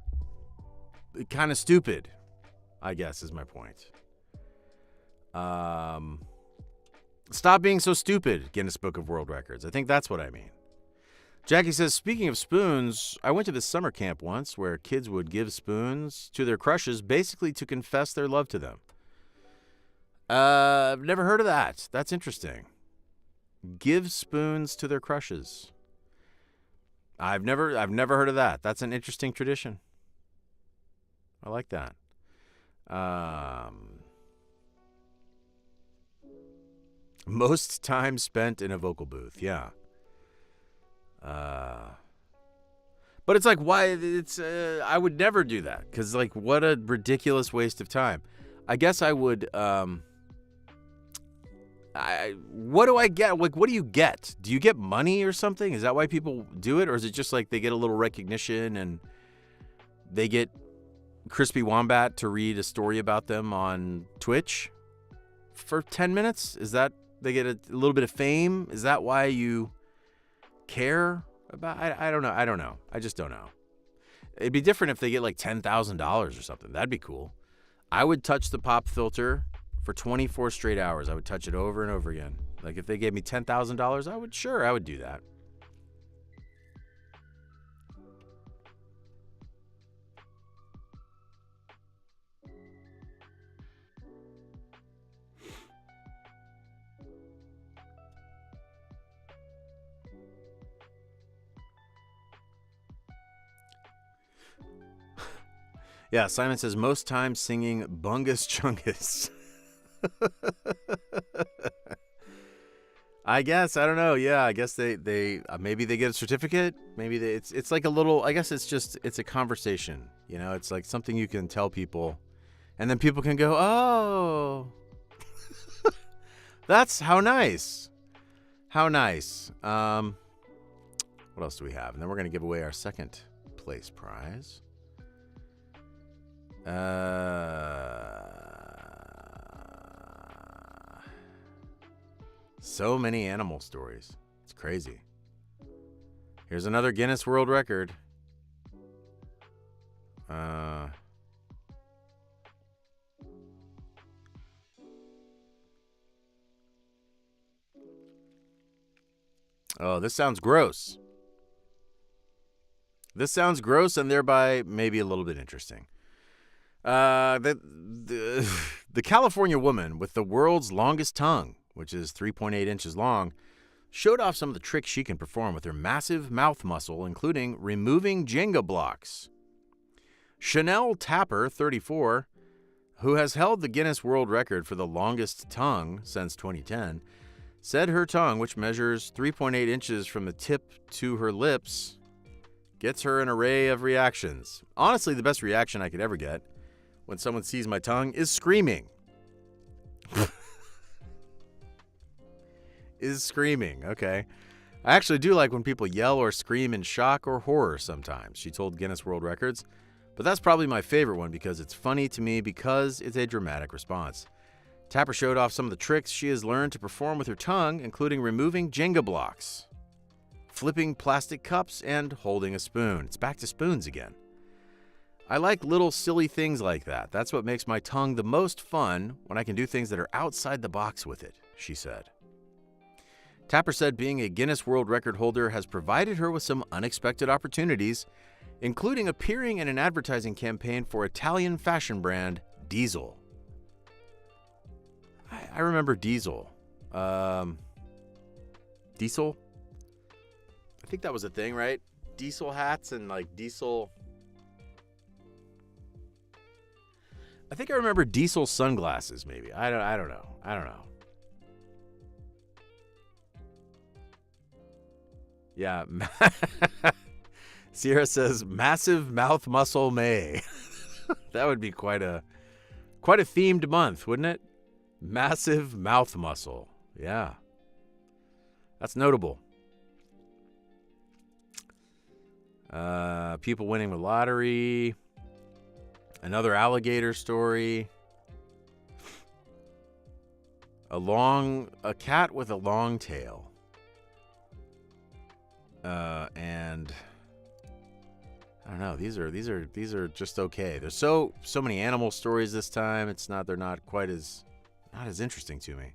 kind of stupid, I guess, is my point. Stop being so stupid, Guinness Book of World Records. I think that's what I mean. Jackie says, speaking of spoons, I went to this summer camp once where kids would give spoons to their crushes basically to confess their love to them. I've never heard of that. That's interesting. Give spoons to their crushes. I've never heard of that. That's an interesting tradition. I like that. Most time spent in a vocal booth. Yeah. But it's like, why? It's I would never do that, because, like, what a ridiculous waste of time. I guess I would. What do I get? Like, what do you get? Do you get money or something? Is that why people do it, or is it just like they get a little recognition and they get Crispy Wombat to read a story about them on Twitch for 10 minutes? Is that they get a little bit of fame? Is that why you care about? I don't know. I just don't know. It'd be different if they get like $10,000 or something. That'd be cool. I would touch the pop filter for 24 straight hours. I would touch it over and over again. Like, if they gave me $10,000, I would do that. Yeah, Simon says, most times singing Bungus Chungus. I guess, I don't know. Yeah, I guess they maybe they get a certificate. Maybe it's like a little, I guess it's a conversation. You know, it's like something you can tell people, and then people can go, oh, that's how nice. How nice. What else do we have? And then we're going to give away our second place prize. So many animal stories. It's crazy. Here's another Guinness World Record. Oh, this sounds gross. This sounds gross and thereby maybe a little bit interesting. The California woman with the world's longest tongue, which is 3.8 inches long, showed off some of the tricks she can perform with her massive mouth muscle, including removing Jenga blocks. Chanel Tapper, 34, who has held the Guinness World Record for the longest tongue since 2010, said her tongue, which measures 3.8 inches from the tip to her lips, gets her an array of reactions. Honestly, the best reaction I could ever get when someone sees my tongue is screaming. Is screaming, okay. I actually do like when people yell or scream in shock or horror sometimes, she told Guinness World Records. But that's probably my favorite one because it's funny to me because it's a dramatic response. Tapper showed off some of the tricks she has learned to perform with her tongue, including removing Jenga blocks, flipping plastic cups, and holding a spoon. It's back to spoons again. I like little silly things like that. That's what makes my tongue the most fun, when I can do things that are outside the box with it, she said. Tapper said being a Guinness World Record holder has provided her with some unexpected opportunities, including appearing in an advertising campaign for Italian fashion brand Diesel. I remember Diesel. Diesel? I think that was a thing, right? Diesel hats and like Diesel. I think I remember Diesel sunglasses, maybe. I don't know. Yeah. Sierra says massive mouth muscle May. That would be quite a themed month, wouldn't it? Massive mouth muscle. Yeah. That's notable. People winning the lottery. Another alligator story. A cat with a long tail. And I don't know. These are just okay. There's so many animal stories this time. They're not as interesting to me.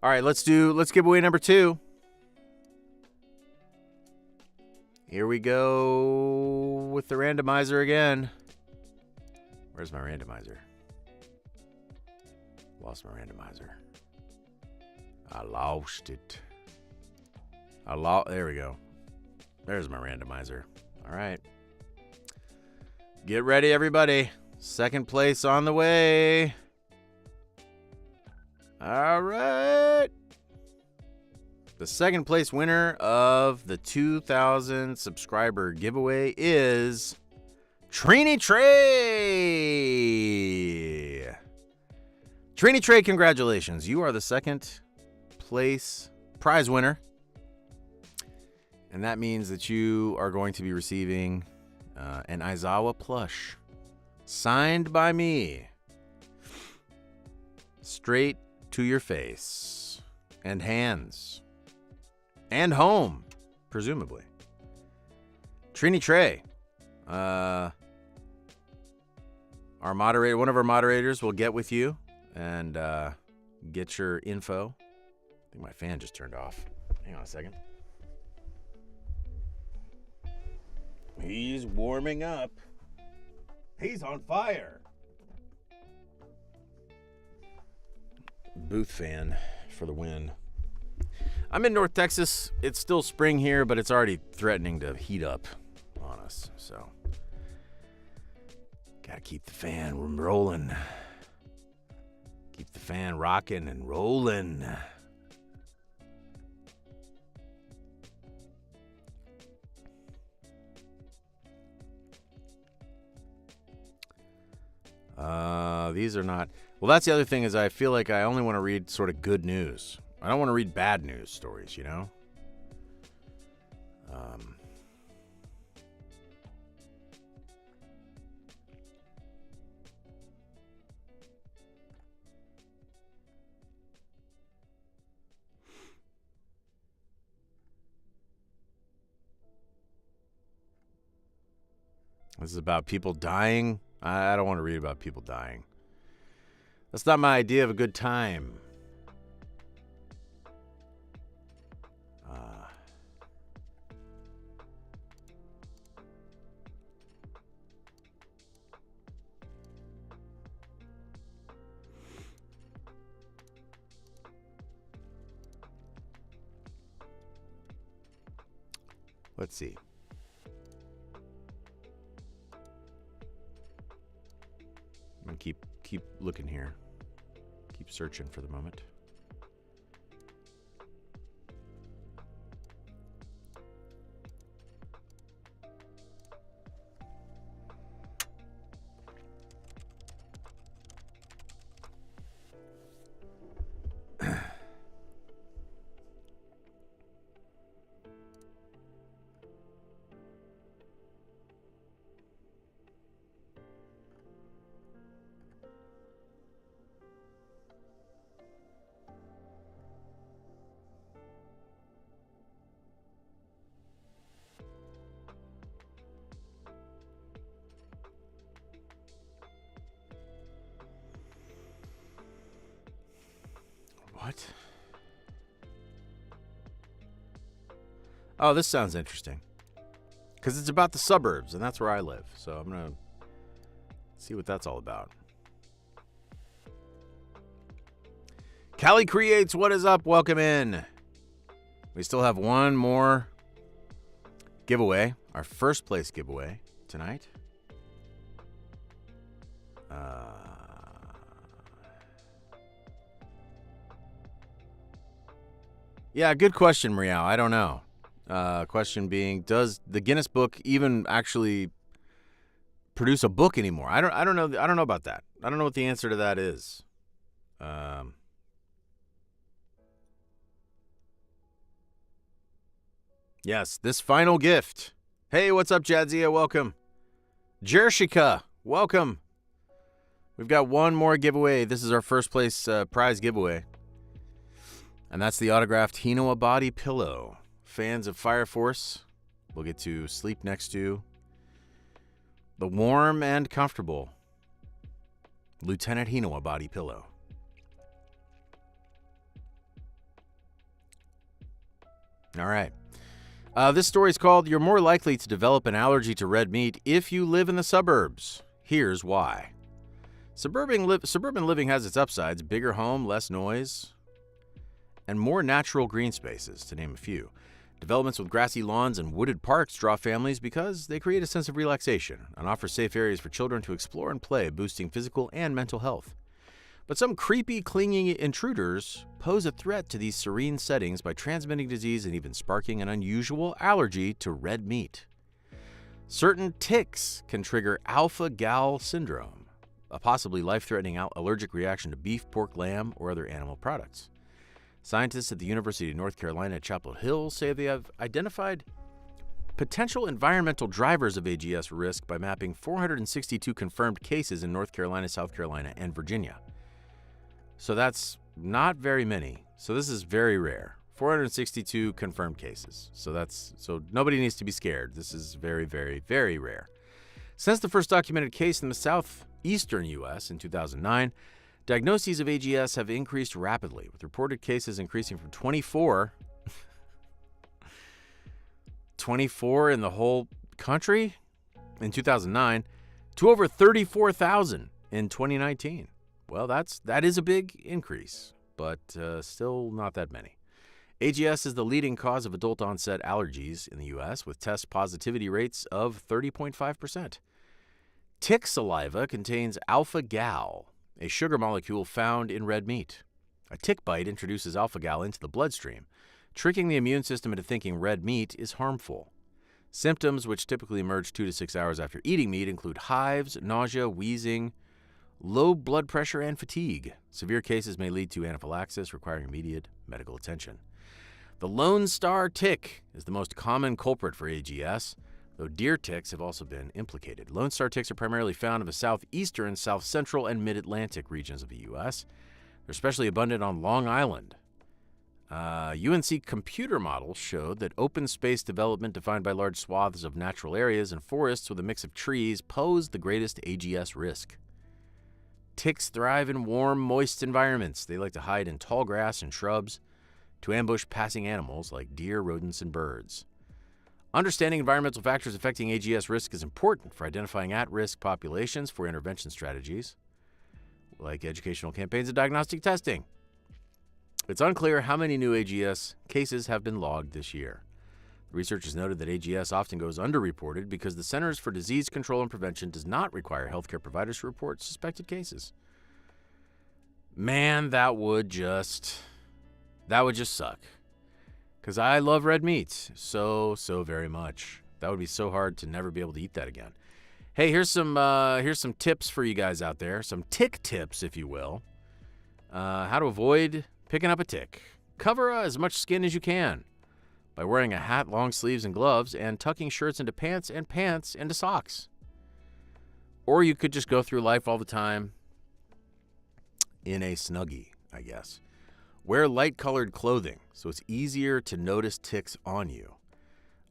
All right, let's give away number 2. Here we go with the randomizer again. Where's my randomizer? Lost my randomizer. I lost it. There we go. There's my randomizer. All right. Get ready, everybody. Second place on the way. All right. The second place winner of the 2,000 subscriber giveaway is Trini Trey. Trini Trey, congratulations. You are the second place prize winner. And that means that you are going to be receiving an Aizawa plush signed by me. Straight to your face and hands and home, presumably. Trini Trey, one of our moderators will get with you and get your info. I think my fan just turned off. Hang on a second. He's warming up. He's on fire. Booth fan for the win. I'm in North Texas. It's still spring here, but it's already threatening to heat up on us. So, gotta keep the fan rolling. Keep the fan rocking and rolling. These are not. Well, that's the other thing is I feel like I only want to read sort of good news. I don't want to read bad news stories, you know? This is about people dying. I don't want to read about people dying. That's not my idea of a good time. Let's see. I'm gonna keep looking here. Keep searching for the moment. What? Oh, this sounds interesting. Because it's about the suburbs, and that's where I live. So I'm going to see what that's all about. Callie Creates, what is up? Welcome in. We still have one more giveaway. Our first place giveaway tonight. Yeah, good question, Marielle. I don't know. Question being, does the Guinness Book even actually produce a book anymore? I don't know. I don't know about that. I don't know what the answer to that is. Yes, this final gift. Hey, what's up, Jadzia? Welcome. Jershika, welcome. We've got one more giveaway. This is our first place prize giveaway. And that's the autographed Hinoa body pillow. Fans of Fire Force will get to sleep next to the warm and comfortable Lieutenant Hinoa body pillow. All right. This story is called You're More Likely to Develop an Allergy to Red Meat If You Live in the Suburbs. Here's why. Suburban living has its upsides: bigger home, less noise, and more natural green spaces, to name a few. Developments with grassy lawns and wooded parks draw families because they create a sense of relaxation and offer safe areas for children to explore and play, boosting physical and mental health. But some creepy, clinging intruders pose a threat to these serene settings by transmitting disease and even sparking an unusual allergy to red meat. Certain ticks can trigger alpha-gal syndrome, a possibly life-threatening allergic reaction to beef, pork, lamb, or other animal products. Scientists at the University of North Carolina at Chapel Hill say they have identified potential environmental drivers of AGS risk by mapping 462 confirmed cases in North Carolina, South Carolina, and Virginia. So that's not very many. So this is very rare. 462 confirmed cases. So nobody needs to be scared. This is very, very, very rare. Since the first documented case in the southeastern U.S. in 2009, diagnoses of AGS have increased rapidly, with reported cases increasing from 24 in the whole country in 2009 to over 34,000 in 2019. Well, that is a big increase, but still not that many. AGS is the leading cause of adult-onset allergies in the U.S., with test positivity rates of 30.5%. Tick saliva contains alpha-gal, a sugar molecule found in red meat. A tick bite introduces alpha-gal into the bloodstream, tricking the immune system into thinking red meat is harmful. Symptoms, which typically emerge 2 to 6 hours after eating meat, include hives, nausea, wheezing, low blood pressure, and fatigue. Severe cases may lead to anaphylaxis requiring immediate medical attention. The Lone Star tick is the most common culprit for AGS, though deer ticks have also been implicated. Lone Star ticks are primarily found in the southeastern, south central, and mid-Atlantic regions of the U.S. They're especially abundant on Long Island. UNC computer models showed that open space development defined by large swaths of natural areas and forests with a mix of trees pose the greatest AGS risk. Ticks thrive in warm, moist environments. They like to hide in tall grass and shrubs to ambush passing animals like deer, rodents, and birds. Understanding environmental factors affecting AGS risk is important for identifying at-risk populations for intervention strategies, like educational campaigns and diagnostic testing. It's unclear how many new AGS cases have been logged this year. Researchers noted that AGS often goes underreported because the Centers for Disease Control and Prevention does not require healthcare providers to report suspected cases. Man, that would just suck. Because I love red meat so very much. That would be so hard to never be able to eat that again. Hey, here's some tips for you guys out there. Some tick tips, if you will. How to avoid picking up a tick. Cover as much skin as you can by wearing a hat, long sleeves, and gloves, and tucking shirts into pants and pants into socks. Or you could just go through life all the time in a Snuggie, I guess. Wear light-colored clothing so it's easier to notice ticks on you.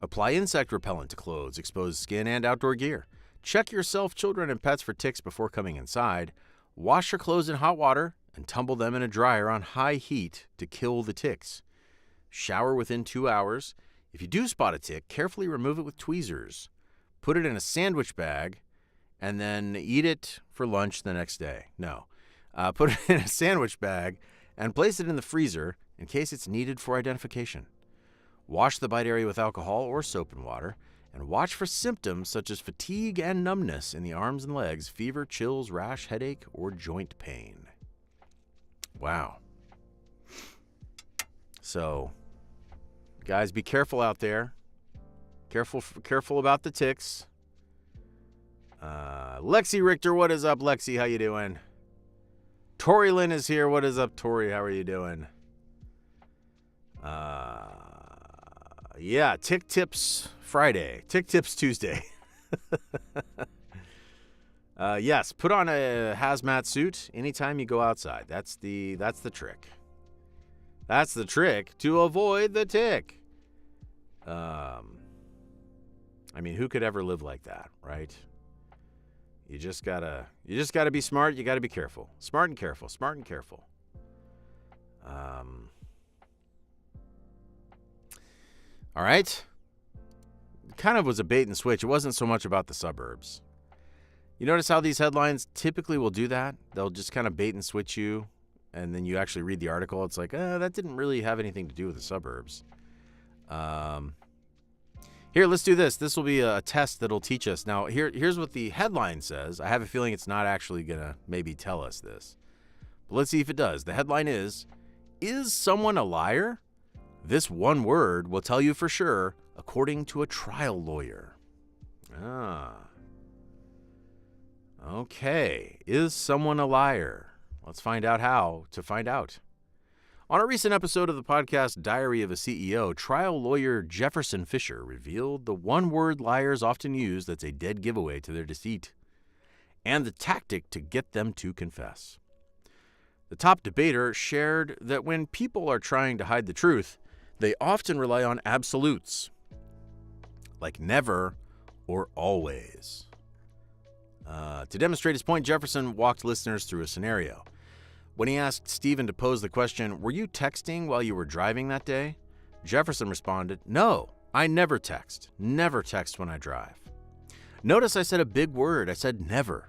Apply insect repellent to clothes, exposed skin, and outdoor gear. Check yourself, children, and pets for ticks before coming inside. Wash your clothes in hot water and tumble them in a dryer on high heat to kill the ticks. Shower within 2 hours. If you do spot a tick, carefully remove it with tweezers. Put it in a sandwich bag and then eat it for lunch the next day. Put it in a sandwich bag and place it in the freezer in case it's needed for identification. Wash the bite area with alcohol or soap and water, and watch for symptoms such as fatigue and numbness in the arms and legs, fever, chills, rash, headache, or joint pain. Wow. So, guys, be careful out there. Careful about the ticks. Lexi Richter, what is up, Lexi? How you doing? Tori Lynn is here. What is up, Tori? How are you doing? Yeah, Tick Tips Friday. Tick Tips Tuesday. Yes, put on a hazmat suit anytime you go outside. That's the trick. That's the trick to avoid the tick. I mean, who could ever live like that, right? You just gotta be smart. You gotta be careful. Smart and careful. All right. Kind of was a bait and switch. It wasn't so much about the suburbs. You notice how these headlines typically will do that? They'll just kind of bait and switch you, and then you actually read the article. It's like, that didn't really have anything to do with the suburbs. Here, let's do this. This will be a test that'll teach us. Now, here's what the headline says. I have a feeling it's not actually going to maybe tell us this. But let's see if it does. The headline is someone a liar? This one word will tell you for sure, according to a trial lawyer. Okay. Is someone a liar? Let's find out how to find out. On a recent episode of the podcast Diary of a CEO, trial lawyer Jefferson Fisher revealed the one-word liars often use that's a dead giveaway to their deceit, and the tactic to get them to confess. The top debater shared that when people are trying to hide the truth, they often rely on absolutes, like never or always. To demonstrate his point, Jefferson walked listeners through a scenario. When he asked Stephen to pose the question, "Were you texting while you were driving that day?" Jefferson responded, "No, I never text. Never text when I drive." Notice I said a big word. I said never.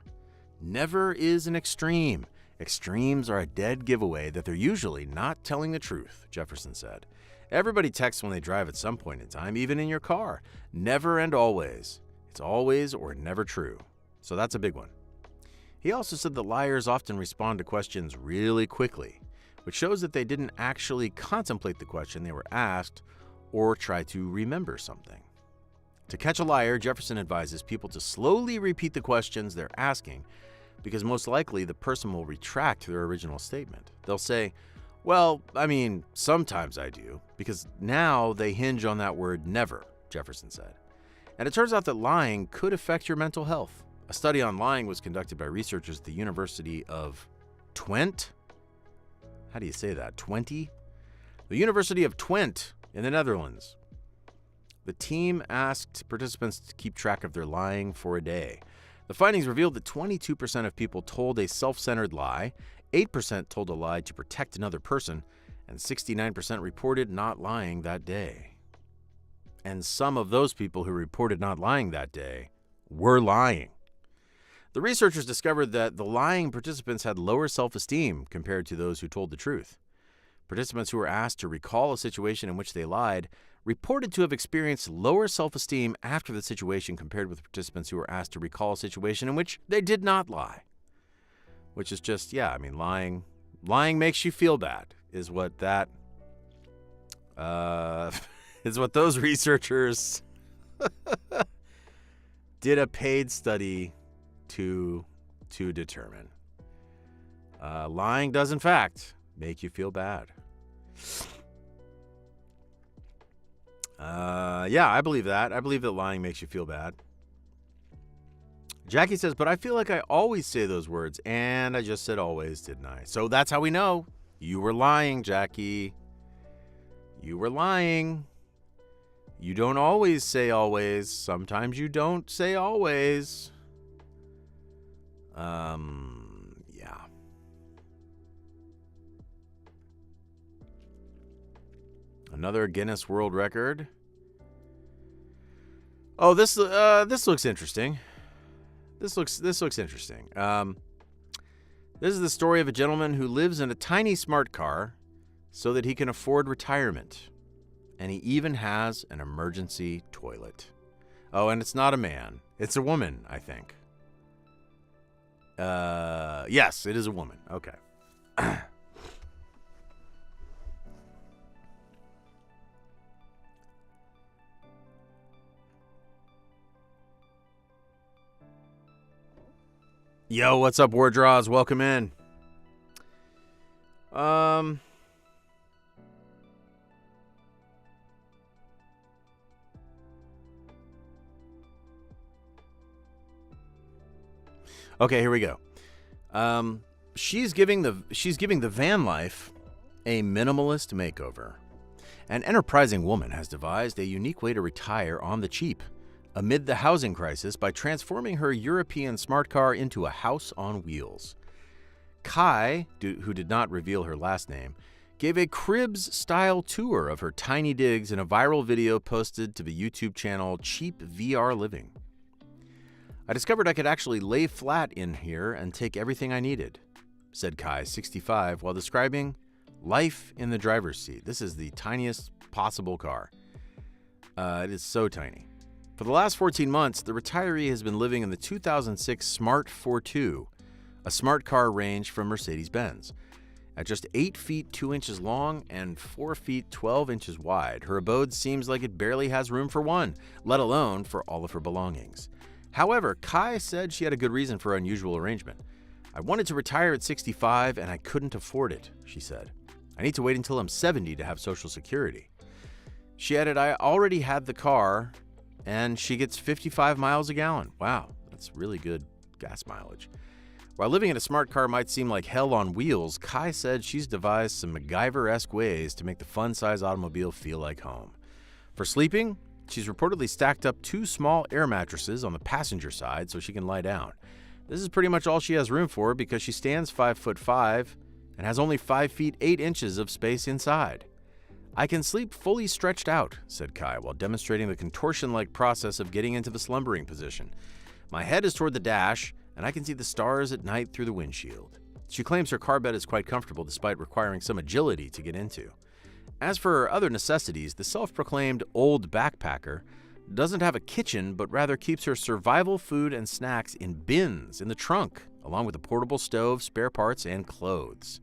Never is an extreme. Extremes are a dead giveaway that they're usually not telling the truth, Jefferson said. Everybody texts when they drive at some point in time, even in your car. Never and always. It's always or never true. So that's a big one. He also said that liars often respond to questions really quickly, which shows that they didn't actually contemplate the question they were asked or try to remember something. To catch a liar, Jefferson advises people to slowly repeat the questions they're asking because most likely the person will retract their original statement. They'll say, well, I mean, sometimes I do, because now they hinge on that word never, Jefferson said. And it turns out that lying could affect your mental health. A study on lying was conducted by researchers at the University of Twente. How do you say that? Twente? The University of Twente in the Netherlands. The team asked participants to keep track of their lying for a day. The findings revealed that 22% of people told a self-centered lie, 8% told a lie to protect another person, and 69% reported not lying that day. And some of those people who reported not lying that day were lying. The researchers discovered that the lying participants had lower self-esteem compared to those who told the truth. Participants who were asked to recall a situation in which they lied reported to have experienced lower self-esteem after the situation compared with participants who were asked to recall a situation in which they did not lie. Which is just, lying makes you feel bad, is what that, is what those researchers did a paid study to determine. Lying does, in fact, make you feel bad. I believe that. I believe that lying makes you feel bad. Jackie says, but I feel like I always say those words, and I just said always, didn't I? So that's how we know. You were lying, Jackie. You were lying. You don't always say always. Sometimes you don't say always. Another Guinness World Record. Oh, this looks interesting. This looks interesting. This is the story of a gentleman who lives in a tiny smart car so that he can afford retirement. And he even has an emergency toilet. Oh, and it's not a man. It's a woman, I think. Yes, it is a woman. Okay. Yo, what's up, War Draws? Welcome in. Okay, here we go. She's giving the van life a minimalist makeover. An enterprising woman has devised a unique way to retire on the cheap amid the housing crisis by transforming her European smart car into a house on wheels. Kai, who did not reveal her last name, gave a Cribs-style tour of her tiny digs in a viral video posted to the YouTube channel Cheap VR Living. I discovered I could actually lay flat in here and take everything I needed, said Kai, 65, while describing life in the driver's seat. This is the tiniest possible car. It is so tiny. For the last 14 months, the retiree has been living in the 2006 Smart 42, a smart car range from Mercedes-Benz. At just 8 feet 2 inches long and 4 feet 12 inches wide, her abode seems like it barely has room for one, let alone for all of her belongings. However, Kai said she had a good reason for her unusual arrangement. I wanted to retire at 65 and I couldn't afford it, she said. I need to wait until I'm 70 to have Social Security. She added, I already had the car and she gets 55 miles a gallon. Wow, that's really good gas mileage. While living in a smart car might seem like hell on wheels, Kai said she's devised some MacGyver-esque ways to make the fun-size automobile feel like home. For sleeping, she's reportedly stacked up 2 small air mattresses on the passenger side so she can lie down. This is pretty much all she has room for because she stands 5'5" and has only 5 feet 8 inches of space inside. I can sleep fully stretched out, said Kai, while demonstrating the contortion-like process of getting into the slumbering position. My head is toward the dash, and I can see the stars at night through the windshield. She claims her car bed is quite comfortable despite requiring some agility to get into. As for her other necessities, the self-proclaimed old backpacker doesn't have a kitchen, but rather keeps her survival food and snacks in bins in the trunk, along with a portable stove, spare parts, and clothes.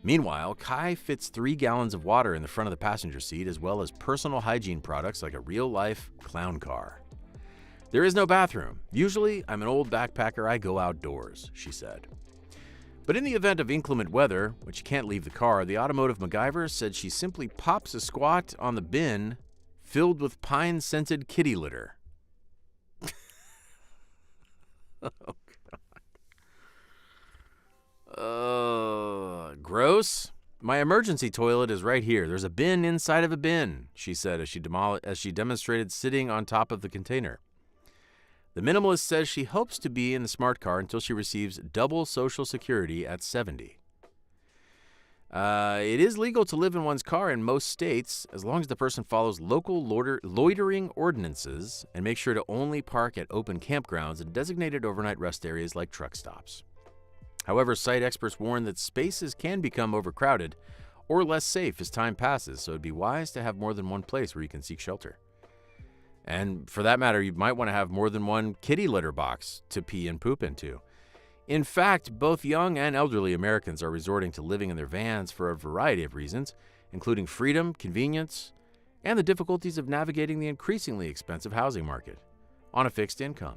Meanwhile, Kai fits 3 gallons of water in the front of the passenger seat, as well as personal hygiene products like a real-life clown car. There is no bathroom. Usually, I'm an old backpacker. I go outdoors, she said. But in the event of inclement weather, when she can't leave the car, the automotive MacGyver said she simply pops a squat on the bin filled with pine-scented kitty litter. Oh, God. Gross. My emergency toilet is right here. There's a bin inside of a bin, she said as she demonstrated sitting on top of the container. The minimalist says she hopes to be in the smart car until she receives double Social Security at 70. It is legal to live in one's car in most states as long as the person follows local loitering ordinances and makes sure to only park at open campgrounds and designated overnight rest areas like truck stops. However, site experts warn that spaces can become overcrowded or less safe as time passes, so it'd be wise to have more than one place where you can seek shelter. And for that matter, you might want to have more than one kitty litter box to pee and poop into. In fact, both young and elderly Americans are resorting to living in their vans for a variety of reasons, including freedom, convenience, and the difficulties of navigating the increasingly expensive housing market on a fixed income.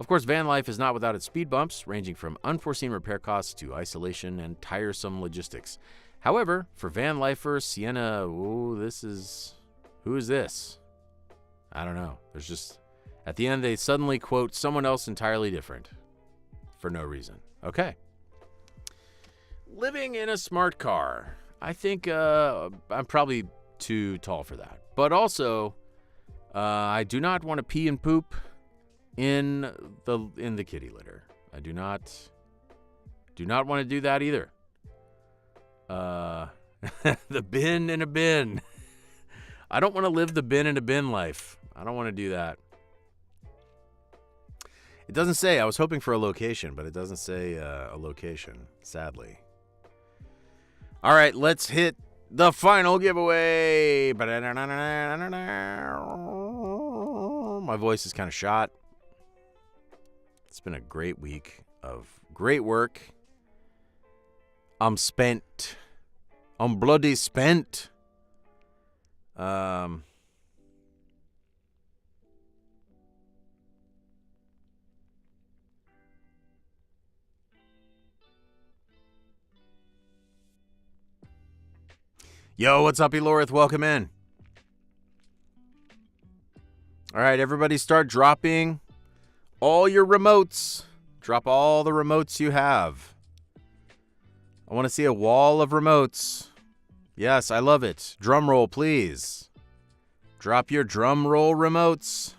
Of course, van life is not without its speed bumps, ranging from unforeseen repair costs to isolation and tiresome logistics. However, for van lifer Sienna, who is this? I don't know. There's just, at the end, they suddenly quote someone else entirely different for no reason. Okay. Living in a smart car. I think I'm probably too tall for that. But also, I do not want to pee and poop in the kitty litter. I do not want to do that either. The bin in a bin. I don't want to live the bin in a bin life. I don't want to do that. It doesn't say. I was hoping for a location, but it doesn't say a location, sadly. All right, let's hit the final giveaway. My voice is kind of shot. It's been a great week of great work. I'm spent. I'm bloody spent. Yo, what's up, Elorith? Welcome in. All right, everybody start dropping all your remotes. Drop all the remotes you have. I want to see a wall of remotes. Yes, I love it. Drum roll, please. Drop your drum roll remotes.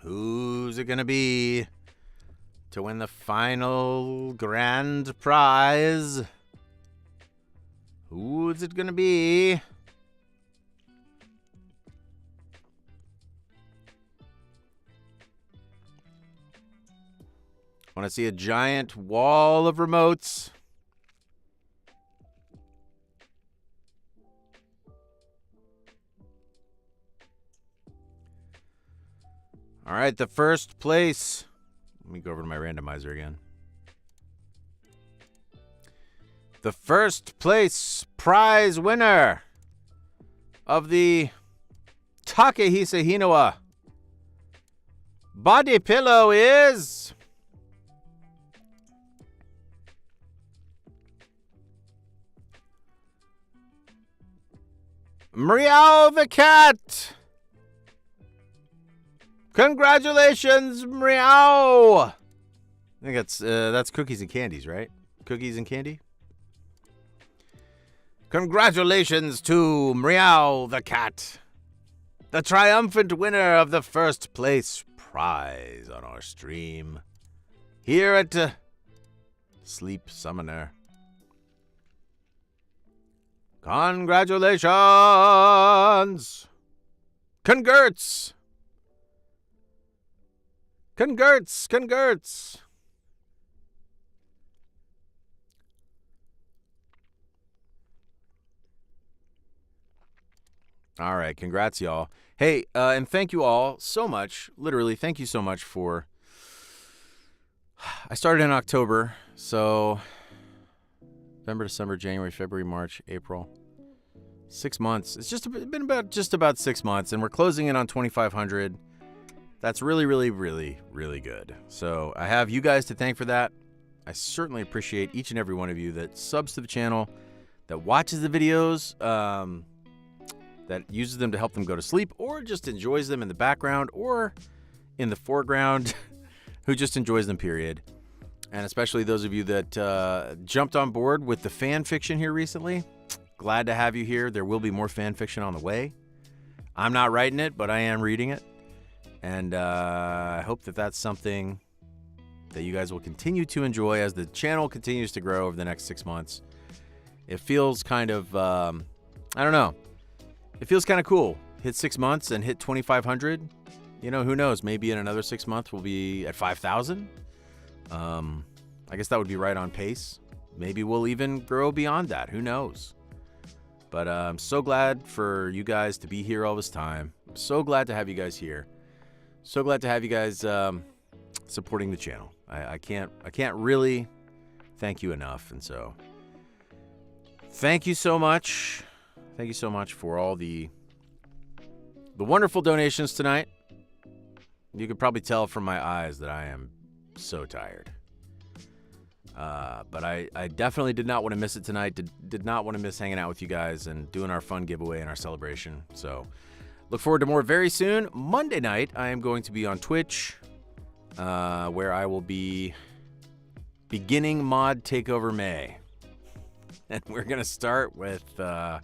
Who's it going to be to win the final grand prize? Who's it going to be? Want to see a giant wall of remotes? All right, the first place. Let me go over to my randomizer again. The first place prize winner of the Takehisa Hinoa body pillow is Meow the cat. Congratulations, Meow. I think that's cookies and candies, right? Cookies and candy? Congratulations to Meow the cat, the triumphant winner of the first place prize on our stream here at Sleep Summoner. Congratulations! Congrats! Congrats! Congrats! All right, congrats, y'all. Hey, and thank you all so much. Literally, thank you so much for... I started in October, so... November, December, January, February, March, April. 6 months. It's been about 6 months, and we're closing in on 2,500. That's really, really, really, really good. So I have you guys to thank for that. I certainly appreciate each and every one of you that subs to the channel, that watches the videos, that uses them to help them go to sleep, or just enjoys them in the background or in the foreground, who just enjoys them, period. And especially those of you that jumped on board with the fan fiction here recently. Glad to have you here. There will be more fan fiction on the way. I'm not writing it, but I am reading it. And I hope that that's something that you guys will continue to enjoy as the channel continues to grow over the next 6 months. It feels kind of, I don't know. It feels kind of cool. Hit 6 months and hit 2,500. You know, who knows? Maybe in another 6 months we'll be at 5,000. I guess that would be right on pace. Maybe we'll even grow beyond that. Who knows? But I'm so glad for you guys to be here all this time. I'm so glad to have you guys here. So glad to have you guys supporting the channel. I can't really thank you enough. And so thank you so much. Thank you so much for all the wonderful donations tonight. You could probably tell from my eyes that I am so tired. But I definitely did not want to miss it tonight. Did not want to miss hanging out with you guys and doing our fun giveaway and our celebration. So look forward to more very soon. Monday night, I am going to be on Twitch, where I will be beginning Mod Takeover May. And we're going to start with, oh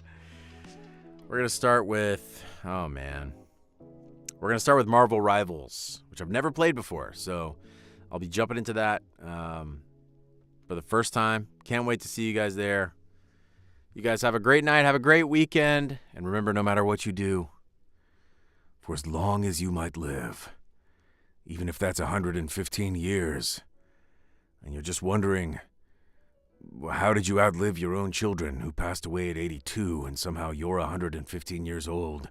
man. We're going to start with Marvel Rivals, which I've never played before. So I'll be jumping into that for the first time. Can't wait to see you guys there. You guys have a great night. Have a great weekend. And remember, no matter what you do, for as long as you might live, even if that's 115 years, and you're just wondering, how did you outlive your own children who passed away at 82 and somehow you're 115 years old?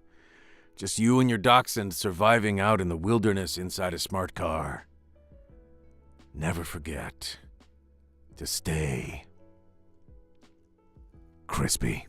Just you and your dachshund surviving out in the wilderness inside a smart car. Never forget to stay crispy.